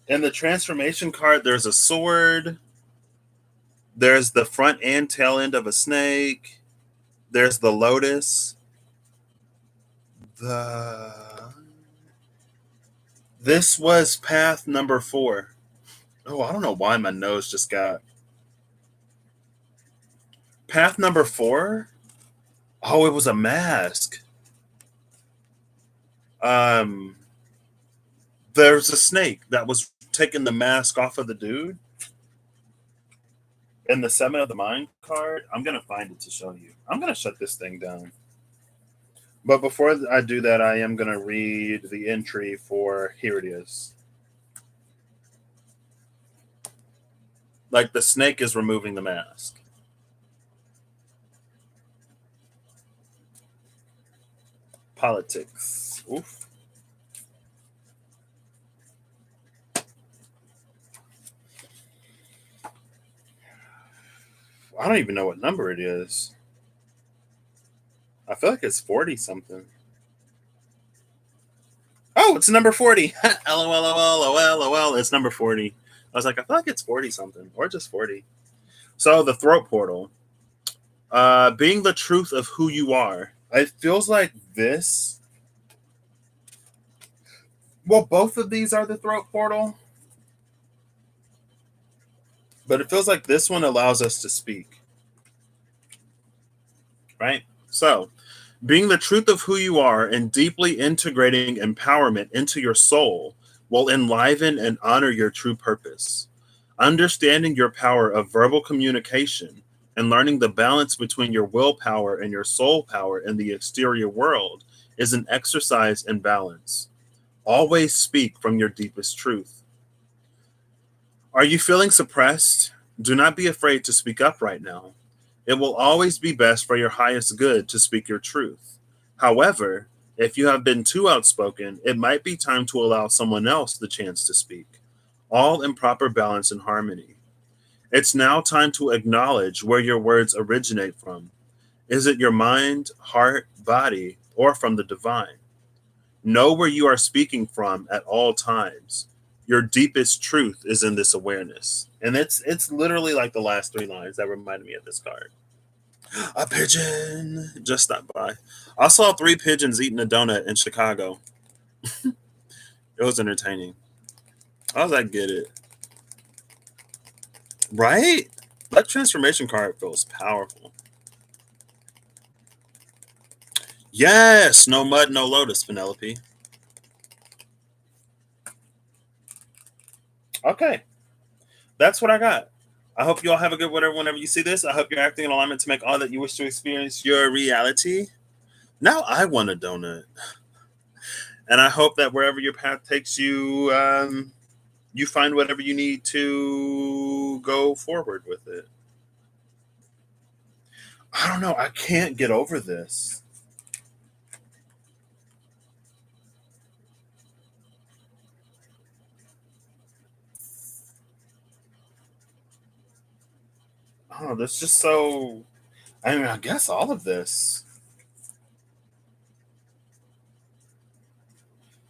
In the transformation card, there's a sword, there's the front and tail end of a snake, there's the lotus. The This was path number 4. Oh, I don't know why my nose just got path number 4. Oh, it was a mask. Um, there's a snake that was taking the mask off of the dude. In the Seven of the Mind card, I'm gonna find it to show you. I'm gonna shut this thing down. But before I do that, I am gonna read the entry for here it is. Like the snake is removing the mask. Politics. Oof. I don't even know what number it is. I feel like it's 40 something. Oh, it's number 40. LOL. It's number 40. I was like, I feel like it's 40 something or just 40. So the throat portal, being the truth of who you are. It feels like this. Well, both of these are the throat portal, but it feels like this one allows us to speak. Right? So, being the truth of who you are and deeply integrating empowerment into your soul will enliven and honor your true purpose. Understanding your power of verbal communication and learning the balance between your willpower and your soul power in the exterior world is an exercise in balance. Always speak from your deepest truth. Are you feeling suppressed? Do not be afraid to speak up right now. It will always be best for your highest good to speak your truth. However, if you have been too outspoken, it might be time to allow someone else the chance to speak, all in proper balance and harmony. It's now time to acknowledge where your words originate from. Is it your mind, heart, body, or from the divine? Know where you are speaking from at all times. Your deepest truth is in this awareness. And it's literally like the last 3 lines that reminded me of this card. A pigeon just stopped by. I saw three pigeons eating a donut in Chicago. It was entertaining. I was like, get it. Right? That transformation card feels powerful. Yes, no mud, no lotus, Penelope. Okay, that's what I got. I hope you all have a good whatever whenever you see this. I hope you're acting in alignment to make all that you wish to experience your reality. Now I want a donut. And I hope that wherever your path takes you, you find whatever you need to go forward with it. I don't know. I can't get over this. Oh, that's just so. I mean, I guess all of this.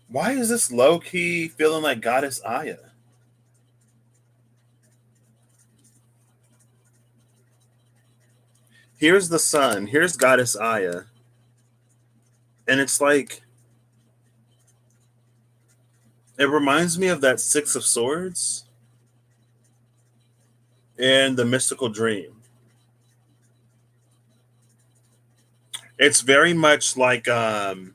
Why is this low key feeling like Goddess Aya? Here's the sun. Here's Goddess Aya. And it's like, it reminds me of that Six of Swords and the Mystical Dream. It's very much like it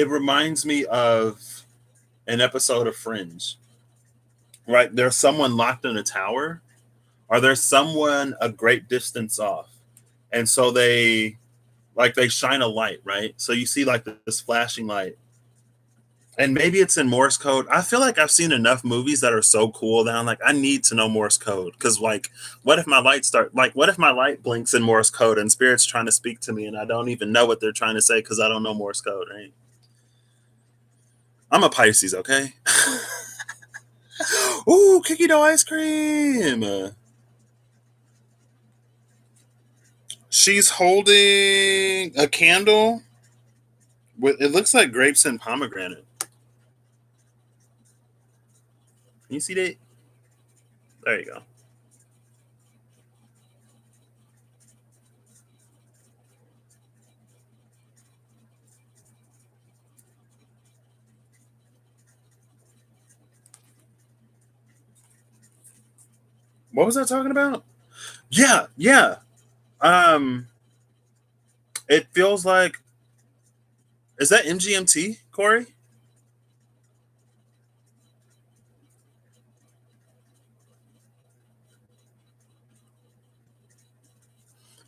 reminds me of an episode of Fringe. Right? There's someone locked in a tower, or there's someone a great distance off. And so they shine a light, right? So you see like this flashing light. And maybe it's in Morse code. I feel like I've seen enough movies that are so cool that I'm like, I need to know Morse code. Cause like, what if my light blinks in Morse code and spirit's trying to speak to me and I don't even know what they're trying to say because I don't know Morse code, right? I'm a Pisces, okay? Ooh, cookie dough ice cream. She's holding a candle with it looks like grapes and pomegranate. Can you see that? There you go. What was I talking about? Yeah, yeah. Um, it feels like is that MGMT, Corey?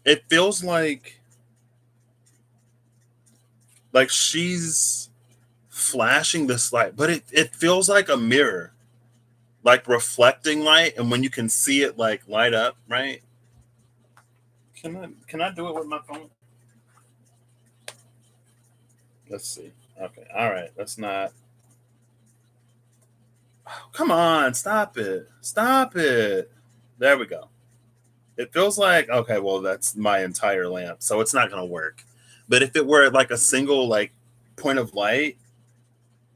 It feels like she's flashing this light, but it feels like a mirror, like reflecting light, and when you can see it like light up, right? Can I do it with my phone? Let's see. Okay, all right. Let's not. Oh, come on, stop it, stop it. There we go. It feels like okay, well that's my entire lamp, so it's not gonna work. But if it were like a single like point of light,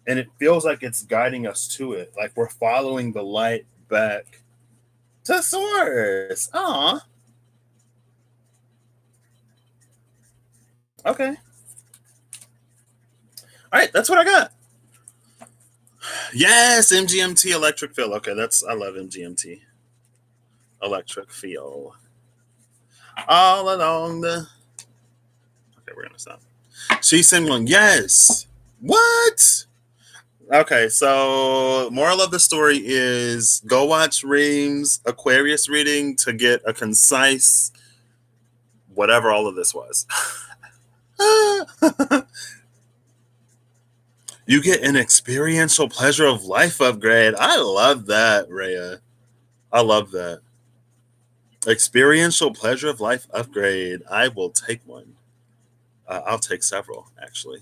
and it feels like it's guiding us to it, like we're following the light back to source. Aw, okay. All right, that's what I got. Yes, MGMT electric feel. Okay, that's I love MGMT electric feel. All along the. Okay, we're gonna stop. She's singing. Yes. What? Okay, so moral of the story is go watch Ream's Aquarius reading to get a concise whatever all of this was. You get an experiential pleasure of life upgrade. I love that, Rhea. I love that. Experiential pleasure of life upgrade. I will take one. I'll take several, actually.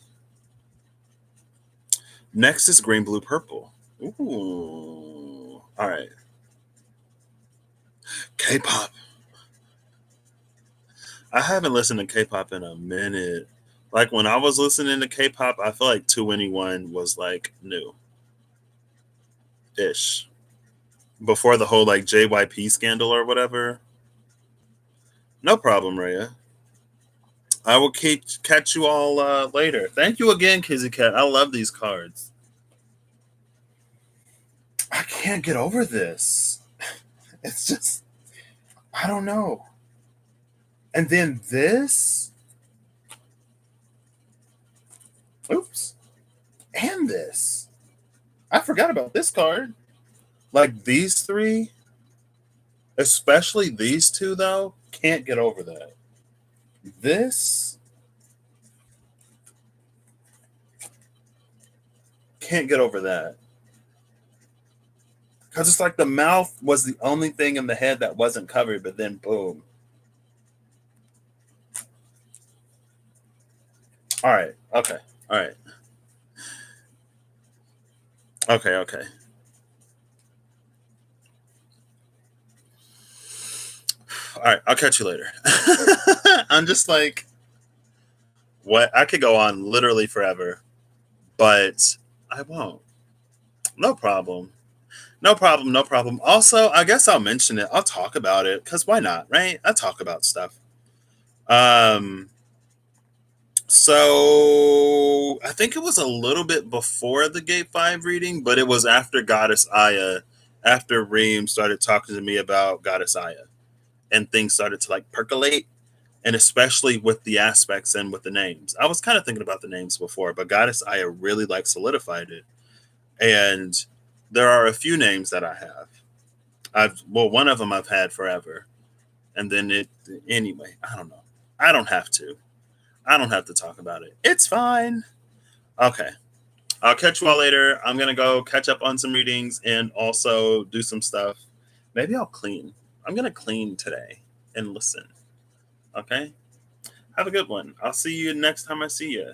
Next is green, blue, purple. Ooh. All right. K-pop. I haven't listened to K-pop in a minute. Like when I was listening to K-pop, I feel like 2NE1 was like new ish. before the whole like JYP scandal or whatever. No problem, Rhea. I will catch you all later. Thank you again, Kizzy Cat. I love these cards. I can't get over this. It's just, I don't know. And then this. Oops. And this. I forgot about this card. Like these three, especially these two, though, can't get over that. This can't get over that. Because it's like the mouth was the only thing in the head that wasn't covered, but then boom. All right. Okay. All right. Okay. Okay. All right. I'll catch you later. I'm just like, what? I could go on literally forever, but I won't. No problem. No problem. No problem. Also, I guess I'll mention it. I'll talk about it because why not, right? I talk about stuff. Um, so I think it was a little bit before the Gate 5 reading, but it was after Goddess Aya, after Reem started talking to me about Goddess Aya, and things started to like percolate, and especially with the aspects and with the names. I was kind of thinking about the names before, but Goddess Aya really like solidified it. And there are a few names that I have. One of them I've had forever. And then anyway, I don't know. I don't have to. I don't have to talk about it. It's fine. Okay. I'll catch you all later. I'm going to go catch up on some readings and also do some stuff. Maybe I'll clean. I'm going to clean today and listen. Okay. Have a good one. I'll see you next time I see you.